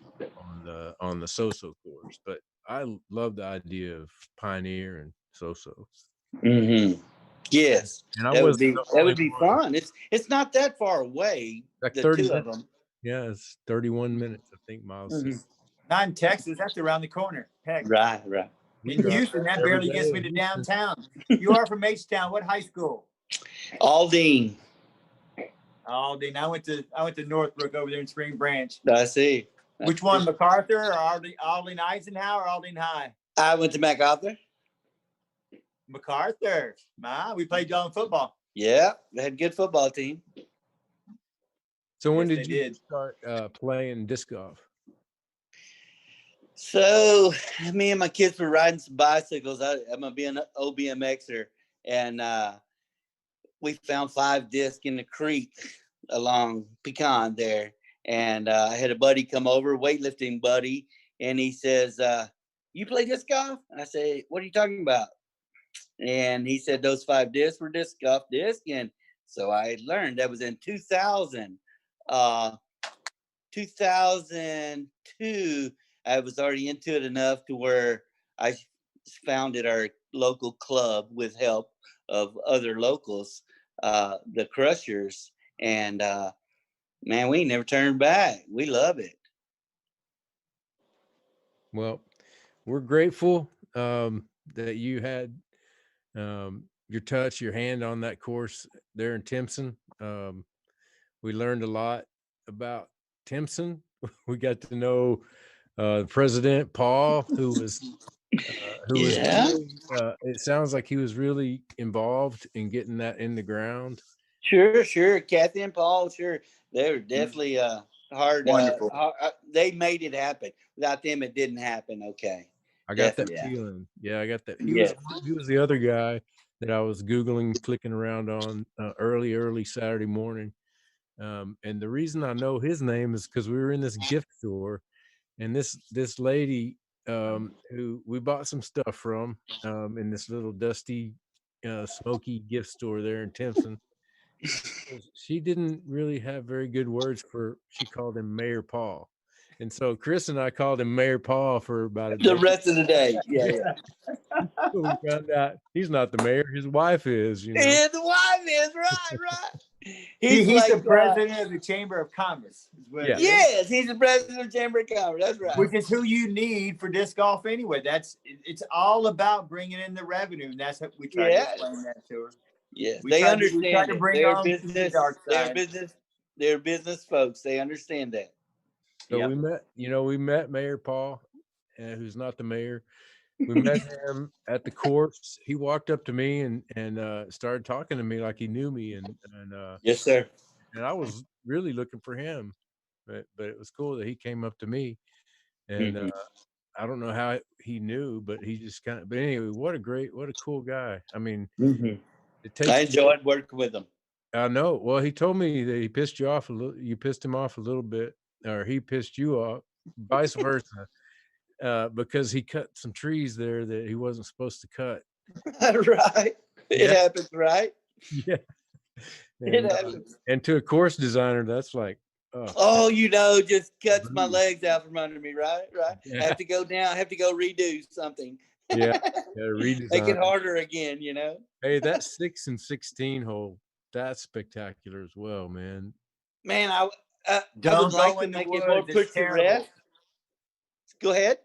on the So-So course. But I love the idea of Pioneer and So-So. Mhm. Yes, And I wasn't the that only would be one. fun. It's not that far away. Like The 30 2 of minutes. them. Yeah, it's 31 minutes, I think, Miles said. Mhm. Not in Texas. That's around the corner. Heck, Right, right. We in drive Houston, that that every barely day gets me in to Houston. downtown. You are from H-Town. What high school? Aldine. Aldine. I went to Northbrook over there in Spring Branch. I see. Which one, MacArthur or Aldine Eisenhower or Aldine High? I went to MacArthur. MacArthur. We played y'all in football. Yeah, they had a good football team. So when Yes, did they you did. start playing disc golf? So me and my kids were riding some bicycles. I'm gonna be an OBMXer, and we found 5 discs in the creek along Pecan there. And I had a buddy come over, weightlifting buddy, and he says, "You play disc golf?" And I say, "What are you talking about?" And he said those 5 discs were disc golf disc, and so I learned. That was in 2000. 2002, I was already into it enough to where I founded our local club with help of other locals, the Crushers, and man, we never turned back. We love it. Well, we're grateful that you had your hand on that course there in Timpson. We learned a lot about Timpson. We got to know President Paul, who was Yeah, really, it sounds like he was really involved in getting that in the ground. sure. Kathy and Paul, sure, they were definitely hard. Wonderful. They made it happen. Without them, it didn't happen. Okay, I got that definitely. feeling. Yeah, I got that. Yes. He was the other guy that I was Googling, clicking around on early Saturday morning. And the reason I know his name is because we were in this gift store, and this lady who we bought some stuff from in this little dusty, smoky gift store there in Timpson. She didn't really have very good words she called him Mayor Paul. And so Chris and I called him Mayor Paul for about a The day. rest of the day, yeah. We found out he's not the mayor, his wife is, Yeah, the wife is right. He's He's like the president of the Chamber of Commerce. Is what Yeah. it is, yes, he's the president of Chamber of Commerce. That's right. which is who you need for disc golf anyway. It's all about bringing in the revenue, and that's what we try to explain that to her. Yes, We they try to understand it. bring They're on to the business. dark They're side. business. They're business folks. They understand that. So Yep. we met Mayor Paul, who's not the mayor. We met him at the course. He walked up to me and started talking to me like he knew me, and Yes, sir. I was really looking for him. but it was cool that he came up to me, and Mhm. I don't know how he knew, but he just kind of. But anyway, what a cool guy. I mean, Mhm. it I takes. enjoyed working with him. I know. Well, he told me that he pissed you off a little. You pissed him off a little bit, or he pissed you off, vice versa, because he cut some trees there that he wasn't supposed to cut. Right. It Yeah, happens, right? yeah. It And happens. and to a course designer, that's like, oh, Oh, just cuts my rude. legs out from under me, right? Right. I Yeah, have to go down, have to go redo something. yeah, yeah. Make Redesign. it harder again, Hey, that 6 and 16 hole, that's spectacular as well, man. Man, I would Don't like go to in the make it more woods. It's terrible. picturesque. Go ahead.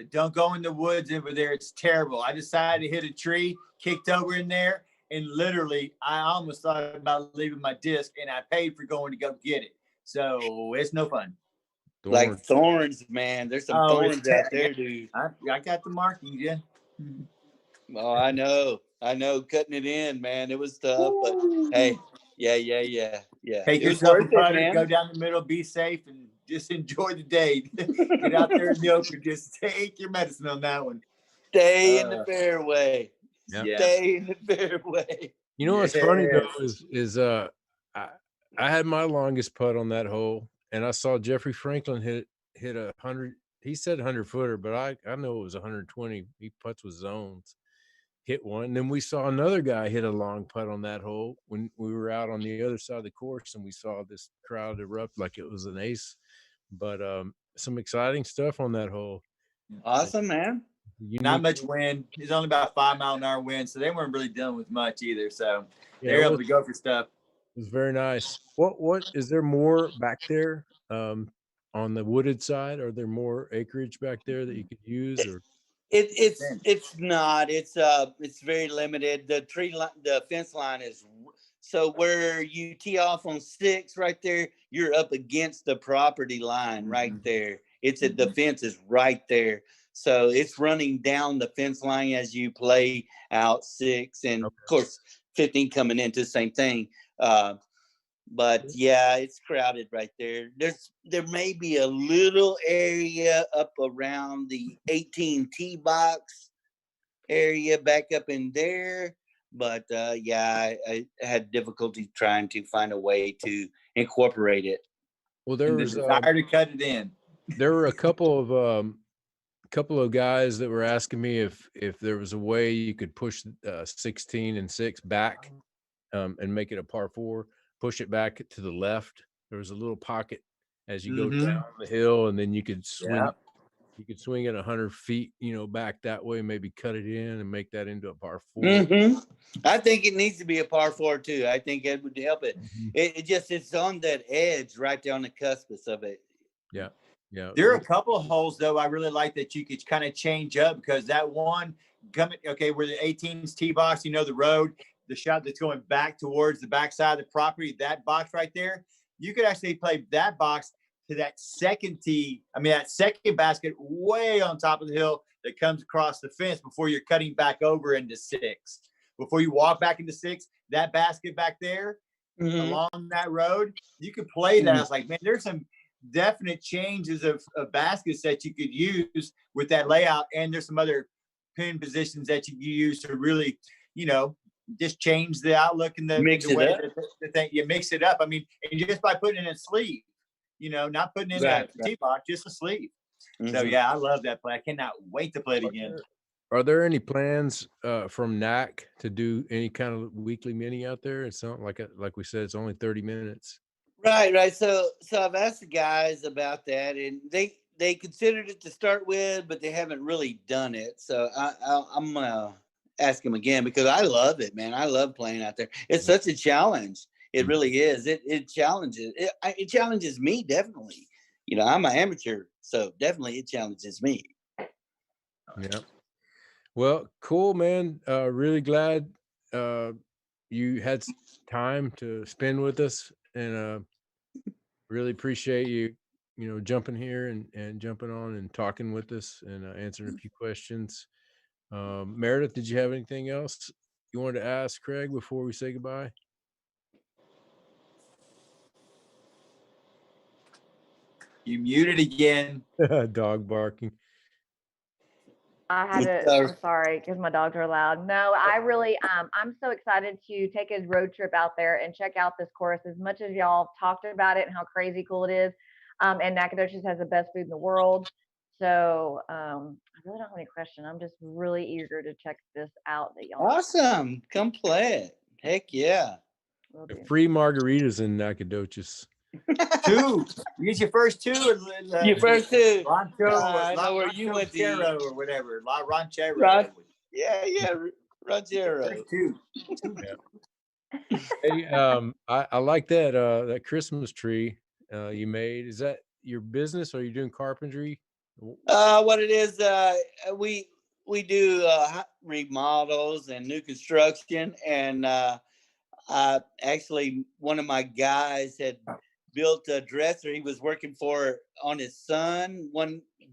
Don't go in the woods over there. It's terrible. I decided to hit a tree, kicked over in there, and literally, I almost thought about leaving my disc, and I paid for going to go get it. So it's no fun. Thorn. Like thorns, man. There's some Oh, it's thorns out yeah. there, dude. I got the markings, yeah. Oh, I know. I know. Cutting it in, man. It was tough, but hey, yeah. Take It was yourself a worth it, putter, go man. down the middle, be safe, and just enjoy the day. Get out there in the open. Just take your medicine on that one. Stay in the fairway. Yeah. Yeah. Stay in the fairway. You know what's funny though Yes. is I, I had my longest putt on that hole, and I saw Jeffrey Franklin hit 100. He said 100-footer, but I know it was 120. He putts with zones. Hit one. And then we saw another guy hit a long putt on that hole when we were out on the other side of the course, and we saw this crowd erupt like it was an ace. But some exciting stuff on that hole. Awesome, man. Not Unique. much wind. It's only about 5-mile-an-hour wind, so they weren't really dealing with much either. So Yeah, they're able to go for stuff. it was very nice. What is there more back there on the wooded side? Are there more acreage back there that you could use, or It's not. It's very limited. The fence line is so where you tee off on 6 right there, you're up against the property line right there. It's at the fence is right there. So it's running down the fence line as you play out 6, and of course 15 coming into the same thing. But yeah, it's crowded right there. There may be a little area up around the 18 tee box area back up in there. But yeah, I had difficulty trying to find a way to incorporate it. well, there And the was desire to cut it in. there were a couple of guys that were asking me if there was a way you could push 16 and 6 back and make it a par 4, push it back to the left. There was a little pocket as you go down the hill, and then you could swing. Yeah. You could swing it 100 feet, back that way. Maybe cut it in and make that into a par 4. I think it needs to be a par 4 too. I think it would help it. It's on that edge right there on the cuspis of it. Yeah. Yeah. There are a couple of holes though I really like that you could kind of change up, because that one coming where the 18's tee box, the road, the shot that's going back towards the backside of the property, that box right there, you could actually play that box to that second that second basket way on top of the hill that comes across the fence before you're cutting back over into 6. Before you walk back into 6, that basket back there along that road, you could play that. I was like, man, there's some definite changes of baskets that you could use with that layout, and there's some other pin positions that you use to really, just change the outlook and the way that you mix it up. I mean, and just by putting it in a sleeve, not putting it in a tee box, just a sleeve. So yeah, I love that play. I cannot wait to play it again. Are there any plans from NAC to do any kind of weekly mini out there? It's not like we said, it's only 30 minutes. Right. So I've asked the guys about that, and they considered it to start with, but they haven't really done it. So I'm gonna ask them again, because I love it, man. I love playing out there. It's such a challenge. It really is. It challenges me, definitely. I'm an amateur, so definitely it challenges me. Yeah. Well, cool, man. Really glad you had time to spend with us, and really appreciate you, jumping here and jumping on and talking with us and answering a few questions. Meredith, did you have anything else you wanted to ask Craig before we say goodbye? You muted again. Dog barking. I had to, I'm sorry, because my dogs are loud. No, I really, I'm so excited to take a road trip out there and check out this course as much as y'all talked about it and how crazy cool it is. And Nacogdoches has the best food in the world. So I really don't have any question. I'm just really eager to check this out that y'all. Awesome. Come play it. Heck yeah. Will do. Free margaritas in Nacogdoches. 2. You get your first 2. Your first 2. Rancho, I know where you went to eat. Ranchero or whatever. La Ranchero. Yeah, Ranchero. First 2. Hey, I like that that Christmas tree you made. Is that your business or are you doing carpentry? What it is, we do remodels and new construction, and actually one of my guys had built a dresser he was working for on his son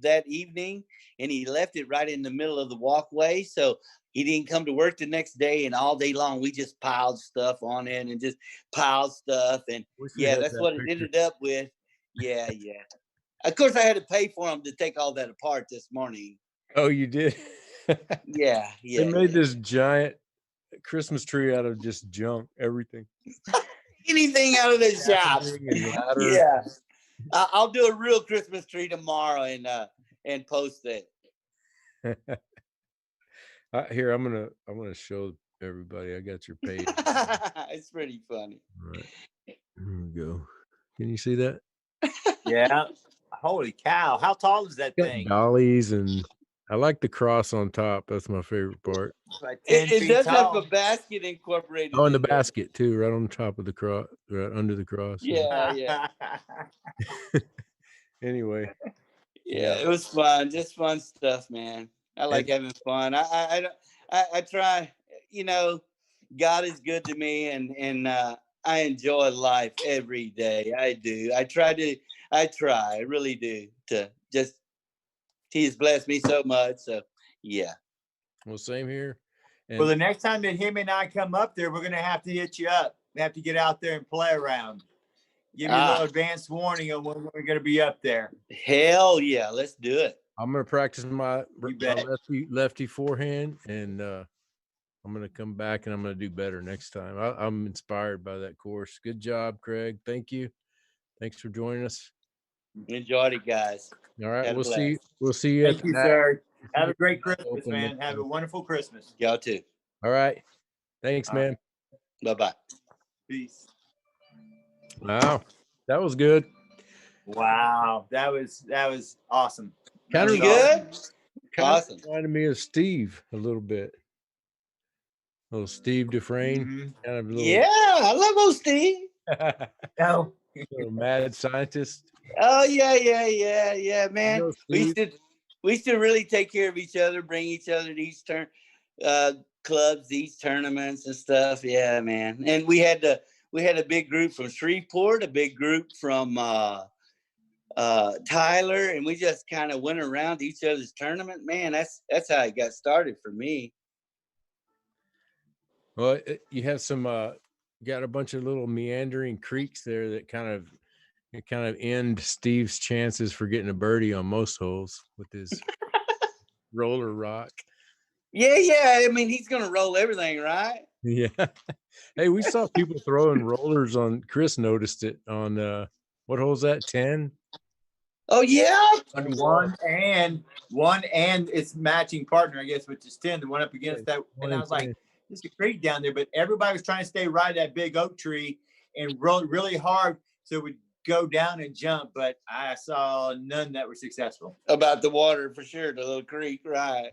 that evening, and he left it right in the middle of the walkway, so he didn't come to work the next day, and all day long we just piled stuff on it and just piled stuff, and that's what it ended up with. Yeah. Of course, I had to pay for him to take all that apart this morning. Oh, you did? Yeah. They made this giant Christmas tree out of just junk, everything. Anything out of the shop. Yeah. I'll do a real Christmas tree tomorrow and post it. Here, I'm gonna show everybody. I got your page. It's pretty funny. All right. Here we go. Can you see that? Yeah. Holy cow. How tall is that thing? Dollies, and I like the cross on top. That's my favorite part. Like 10 It feet does tall. have a basket incorporated. Oh, and the in there. basket too, right on top of the cross, right under the cross. Yeah. Anyway. Yeah, it was fun. Just fun stuff, man. I like having fun. I try, God is good to me, and I enjoy life every day. I do. I really do he's blessed me so much. So yeah. Well, same here. And Well, the next time that him and I come up there, we're going to have to hit you up. We have to get out there and play around. Give you a little advance warning on when we're going to be up there. Hell yeah. Let's do it. I'm going to practice my bet. lefty forehand, and I'm going to come back and I'm going to do better next time. I'm inspired by that course. Good job, Craig. Thank you. Thanks for joining us. Enjoyed it, guys. All right. Had a We'll blast. see you. Thank you, sir. Have a great Christmas, Open man. next Have a time. wonderful Christmas. Y'all too. All right. Thanks, All man. Bye-bye. Peace. Wow. That was good. Wow. That was awesome. Kind You of good? Kind Awesome. of reminded me of Steve a little bit. Little Steve Dufresne. Mhm. Kind of a little, Yeah, I love old Steve. Oh. little mad scientist. Oh yeah, man. know, We Steve. used to really take care of each other, bring each other to these clubs, these tournaments and stuff. Yeah, man. And we had a big group from Shreveport, a big group from Tyler, and we just kind of went around to each other's tournament. Man, that's how it got started for me. Well, you have some got a bunch of little meandering creeks there that kind of end Steve's chances for getting a birdie on most holes with his roller rock. Yeah. I mean, he's gonna roll everything, right? Yeah. Hey, we saw people throwing rollers on. Chris noticed it on what hole's that? 10? Oh yeah. One and its matching partner, I guess, which is 10, the one up against that. And I was like, there's a creek down there, but everybody was trying to stay right at that big oak tree and roll really hard so it would go down and jump. But I saw none that were successful. About the water for sure, the little creek, right?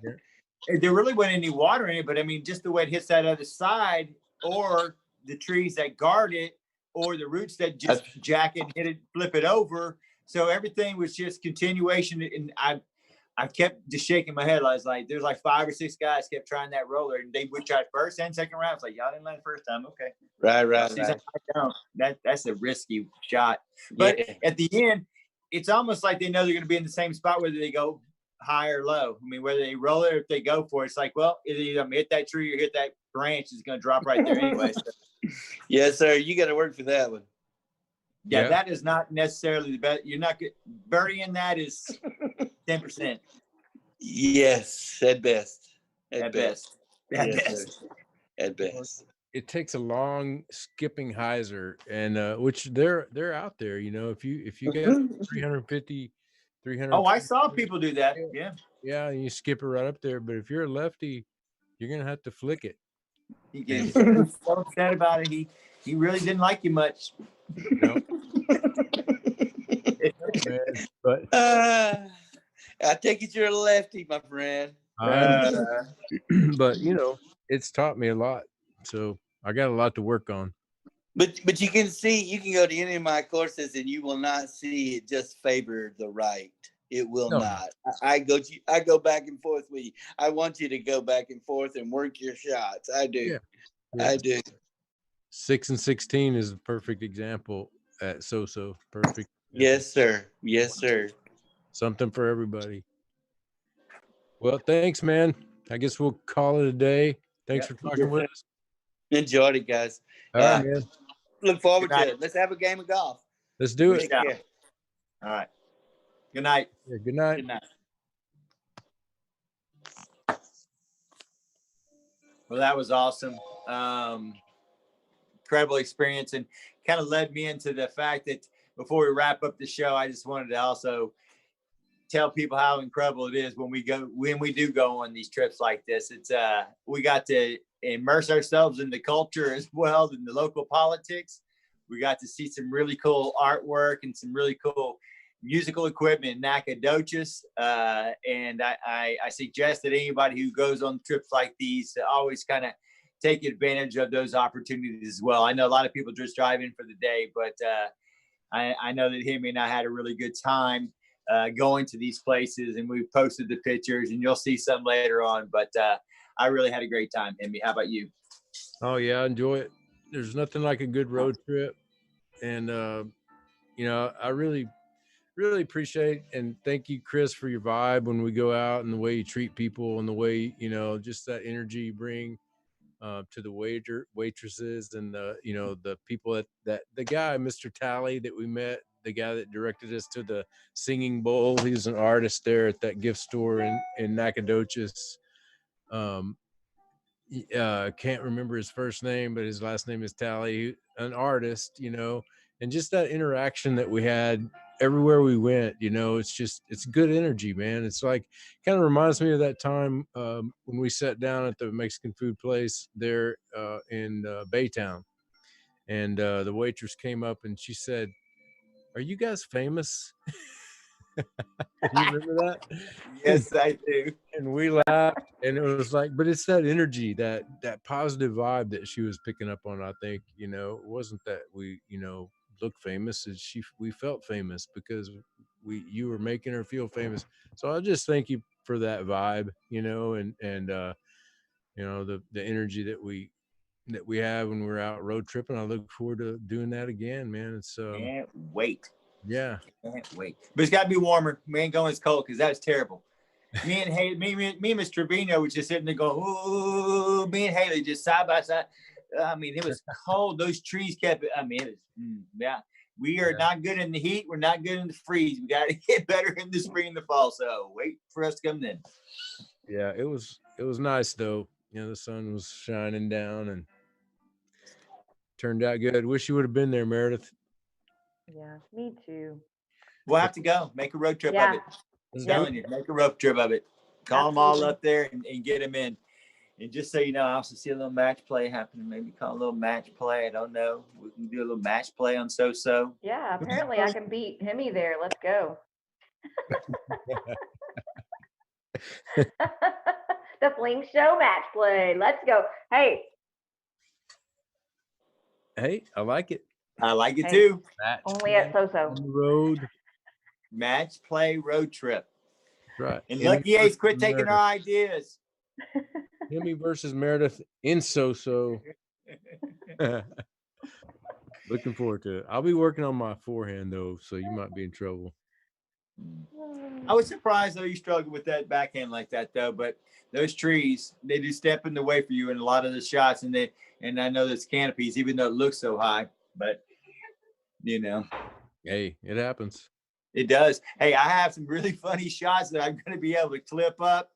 There really wasn't any water in it, but I mean, just the way it hits that other side, or the trees that guard it, or the roots that just jack it, hit it, flip it over. So everything was just continuation. And I kept just shaking my head. I was like, there's like 5 or 6 guys kept trying that roller, and they would try first and second round. I was like, y'all didn't land the first time. Okay. Right. That's a risky shot. But at the end, it's almost like they know they're going to be in the same spot, whether they go high or low. I mean, whether they roll it or if they go for it, it's like, well, either I'm hit that tree or hit that branch, is going to drop right there anyway. So. Yes, sir. You got to work for that one. Yeah, Yeah. that is not necessarily the best. You're not good. Birdieing that is 10% Yes, at best. at best. At Yes, best. sir. At best. It takes a long skipping hyzer, and which they're out there. You know, if you get 350, 300. Oh, I saw people do that. Yeah. Yeah, and you skip it right up there. But if you're a lefty, you're gonna have to flick it. He gets so upset about it. He really didn't like you much. You know? Man, but I take it you're a lefty, my friend. but you know, it's taught me a lot. So I got a lot to work on. But you can see, you can go to any of my courses and you will not see it just favor the right. It will No. not. I go back and forth with you. I want you to go back and forth and work your shots. I do. Yeah. I do. 6 and 16 is a perfect example at so perfect. Yes, sir. Yes, sir. Something for everybody. Well, thanks, man. I guess we'll call it a day. Thanks for talking with us. Enjoyed it, guys. All right, man. Look forward Good to night. it. Let's have a game of golf. Let's do it. Take care. All right. Good night. Yeah, good night. Good night. Well, that was awesome. Incredible experience, and kind of led me into the fact that before we wrap up the show, I just wanted to also tell people how incredible it is when we do go on these trips like this. It's we got to immerse ourselves in the culture as well, in the local politics. We got to see some really cool artwork and some really cool musical equipment in Nacogdoches. And I suggest that anybody who goes on trips like these to always kind of take advantage of those opportunities as well. I know a lot of people just drive in for the day, but I know that him and I had a really good time going to these places, and we've posted the pictures, and you'll see some later on. But I really had a great time. Hemi, how about you? Oh yeah, I enjoy it. There's nothing like a good road trip, and you know, I really appreciate and thank you, Chris, for your vibe when we go out and the way you treat people and the way, you know, just that energy you bring to the waitresses and the, you know, the people that the guy, Mr. Talley, that we met, the guy that directed us to the Singing Bowl. He's an artist there at that gift store in Nacogdoches. Can't remember his first name, but his last name is Talley, an artist, you know, and just that interaction that we had everywhere we went, you know, it's good energy, man. It's like, kind of reminds me of that time when we sat down at the Mexican food place there in Baytown, and the waitress came up and she said, "Are you guys famous?" You remember that? Yes, I do. And we laughed, and it was like, but it's that energy, that positive vibe that she was picking up on. I think, you know, it wasn't that we, you know, looked famous. We felt famous because you were making her feel famous. So I just thank you for that vibe, you know, and you know, the energy that we have when we're out road tripping. I look forward to doing that again, man. It's Can't wait. yeah. Can't wait. But it's got to be warmer. We ain't going as cold because that was terrible. Me and Miss Trevino was just sitting there going, ooh, me and Haley just side by side. I mean, it was cold. Those trees kept it. I mean, it was, yeah. We are not good in the heat. We're not good in the freeze. We got to get better in the spring and the fall. So wait for us to come in. Yeah, it was nice though. You know, the sun was shining down and turned out good. Wish you would have been there, Meredith. Yeah, me too. We'll have to go. Make a road trip Yeah. of it. I'm telling you, make a road trip of it. Call them all up there and get them in. And just so you know, I also see a little match play happening. Maybe call a little match play. I don't know. We can do a little match play on so. Yeah, apparently I can beat Hemi there. Let's go. The Fling Show match play. Let's go. Hey, Hey, I like it. I like it Hey. too. Match only at play So-So. on the road. Match play road trip. Right. And Hemi Lucky Ace, versus quit taking Meredith. our ideas. Hemi versus Meredith in so. Looking forward to it. I'll be working on my forehand though, so you might be in trouble. I was surprised though you struggled with that backhand like that though, but those trees, they do step in the way for you in a lot of the shots, and I know there's canopies, even though it looks so high, but You know, Hey, it happens. it does. Hey, I have some really funny shots that I'm going to be able to clip up.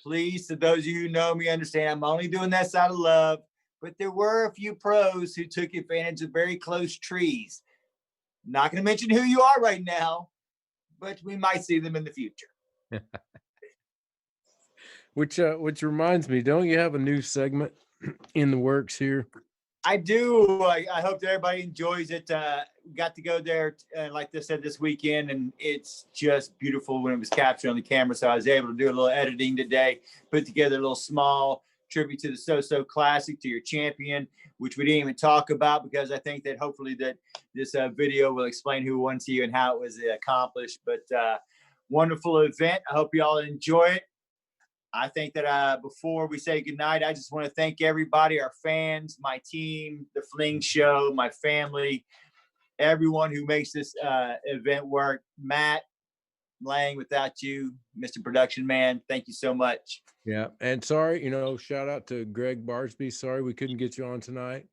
Please, to those of you who know me, understand I'm only doing this out of love. But there were a few pros who took advantage of very close trees. Not going to mention who you are right now, but we might see them in the future. Which reminds me, don't you have a new segment in the works here? I do. I hope that everybody enjoys it. Got to go there, like I said, this weekend, and it's just beautiful when it was captured on the camera. So I was able to do a little editing today, put together a little small tribute to the So-So Classic, to your champion, which we didn't even talk about because I think that hopefully that this video will explain who won to you and how it was accomplished. But wonderful event. I hope you all enjoy it. I think that before we say goodnight, I just want to thank everybody, our fans, my team, the Fling Show, my family, everyone who makes this event work. Matt Lang, without you, Mr. Production Man, thank you so much. Yeah, and sorry, shout out to Greg Barsby. Sorry we couldn't get you on tonight.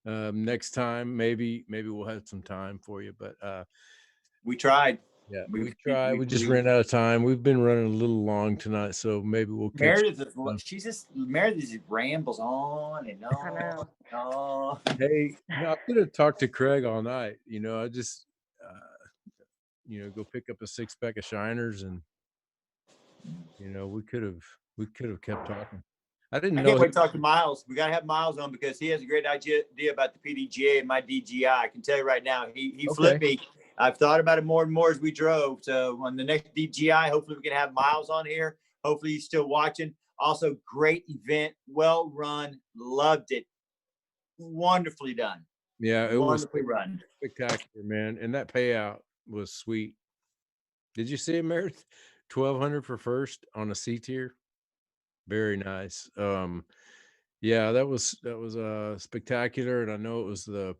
Next time, maybe we'll have some time for you, but we tried. Yeah, we tried. We just ran out of time. We've been running a little long tonight, so maybe we'll catch. Meredith just rambles on and on. I know. Oh. Hey, I could have talked to Craig all night. I just, go pick up a 6-pack of Shiners, and we could have kept talking. I can't wait to talk to Miles. We got to have Miles on because he has a great idea about the PDGA and my DGI. I can tell you right now, he flipped me. I've thought about it more and more as we drove. So on the next DGI, hopefully we can have Miles on here. Hopefully he's still watching. Also, great event, well run, loved it, wonderfully done. Yeah, it was run, spectacular, man, and that payout was sweet. Did you see it, Meredith? 1,200 for first on a C tier. Very nice. Yeah, that was spectacular, and I know it was the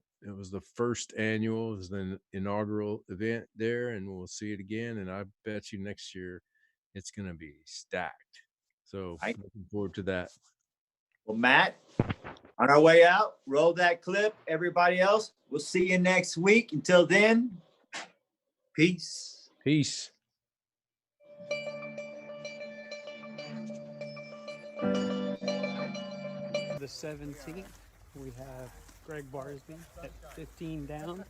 first annual, it was the inaugural event there, and we'll see it again. And I bet you next year it's going to be stacked. So looking forward to that. Well, Matt, on our way out, roll that clip. Everybody else, we'll see you next week. Until then, peace. Peace. The 17th, we have Greg Barsby at 15 down.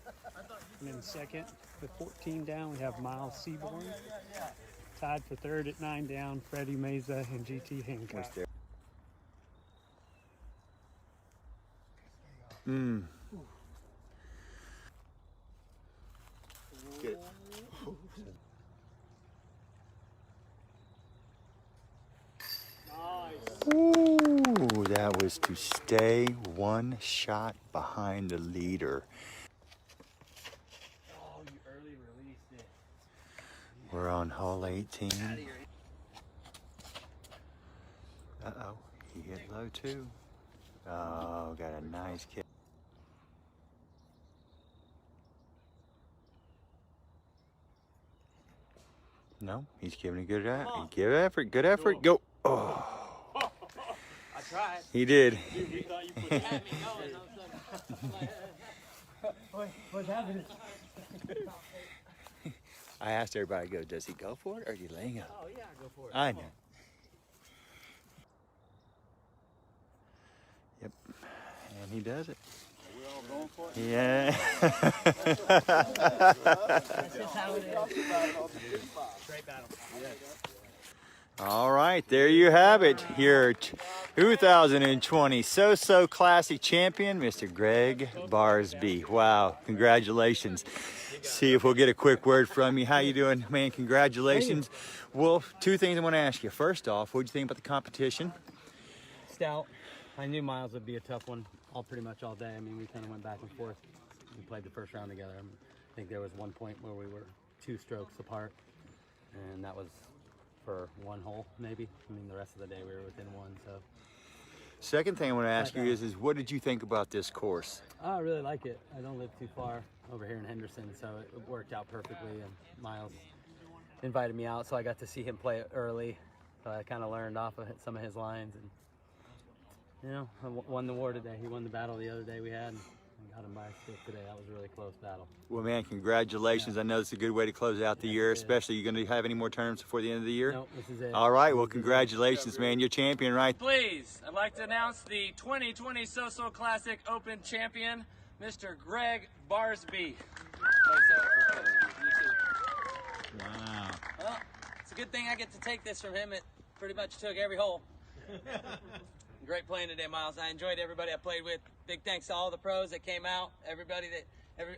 And then second, with 14 down, we have Miles Seaborn. Tied for third at 9 down, Freddie Meza and GT Hancock. Good. Ooh, that was to stay one shot behind the leader. Oh, you early released it. We're on hole 18. Uh-oh, he hit low too. Oh, got a nice kick. No, he's giving a good effort. Good effort. Go. Oh. I tried. He did. Dude, we thought you put it at me. What's happening? I asked everybody, I go, does he go for it or are you laying up? Oh, yeah, go for it. I know. Yep. And he does it. Are we all going for it? Yeah. That's just how it is. Straight battle. All right, there you have it. Your 2020 So-So Classic champion, Mr. Greg Barsby. Wow, congratulations. See if we'll get a quick word from you. How you doing, man? Congratulations. Well, two things I want to ask you. First off, what did you think about the competition? Stout. I knew Miles would be a tough one pretty much all day. I mean, we kind of went back and forth. We played the first round together. I think there was one point where we were 2 strokes apart, and that was for one hole, maybe. I mean, the rest of the day we were within one. So. Second thing I want to ask you is what did you think about this course? I really like it. I don't live too far over here in Henderson, so it worked out perfectly. And Miles invited me out, so I got to see him play it early. So I kind of learned off of some of his lines, and I won the war today. He won the battle the other day we had. And got him by a stick today. That was a really close battle. Well, man, congratulations. I know it's a good way to close out the year, especially. You going to have any more tournaments before the end of the year? Nope, this is it. All right. Well, congratulations, man. You're champion, right? Please, I'd like to announce the 2020 So-So Classic Open champion, Mr. Greg Barsby. Wow. Well, it's a good thing I get to take this from him. It pretty much took every hole. Great playing today, Miles. I enjoyed everybody I played with. Big thanks to all the pros that came out,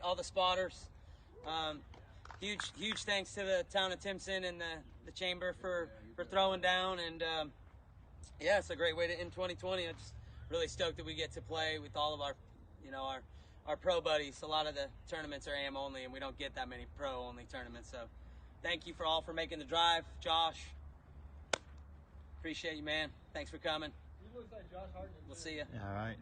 all the spotters. Huge thanks to the town of Timpson and the chamber for throwing down. And yeah, it's a great way to end 2020. I'm just really stoked that we get to play with all of our, our pro buddies. A lot of the tournaments are AM only, and we don't get that many pro only tournaments. So thank you for making the drive. Josh, appreciate you, man. Thanks for coming. We'll see you. All right.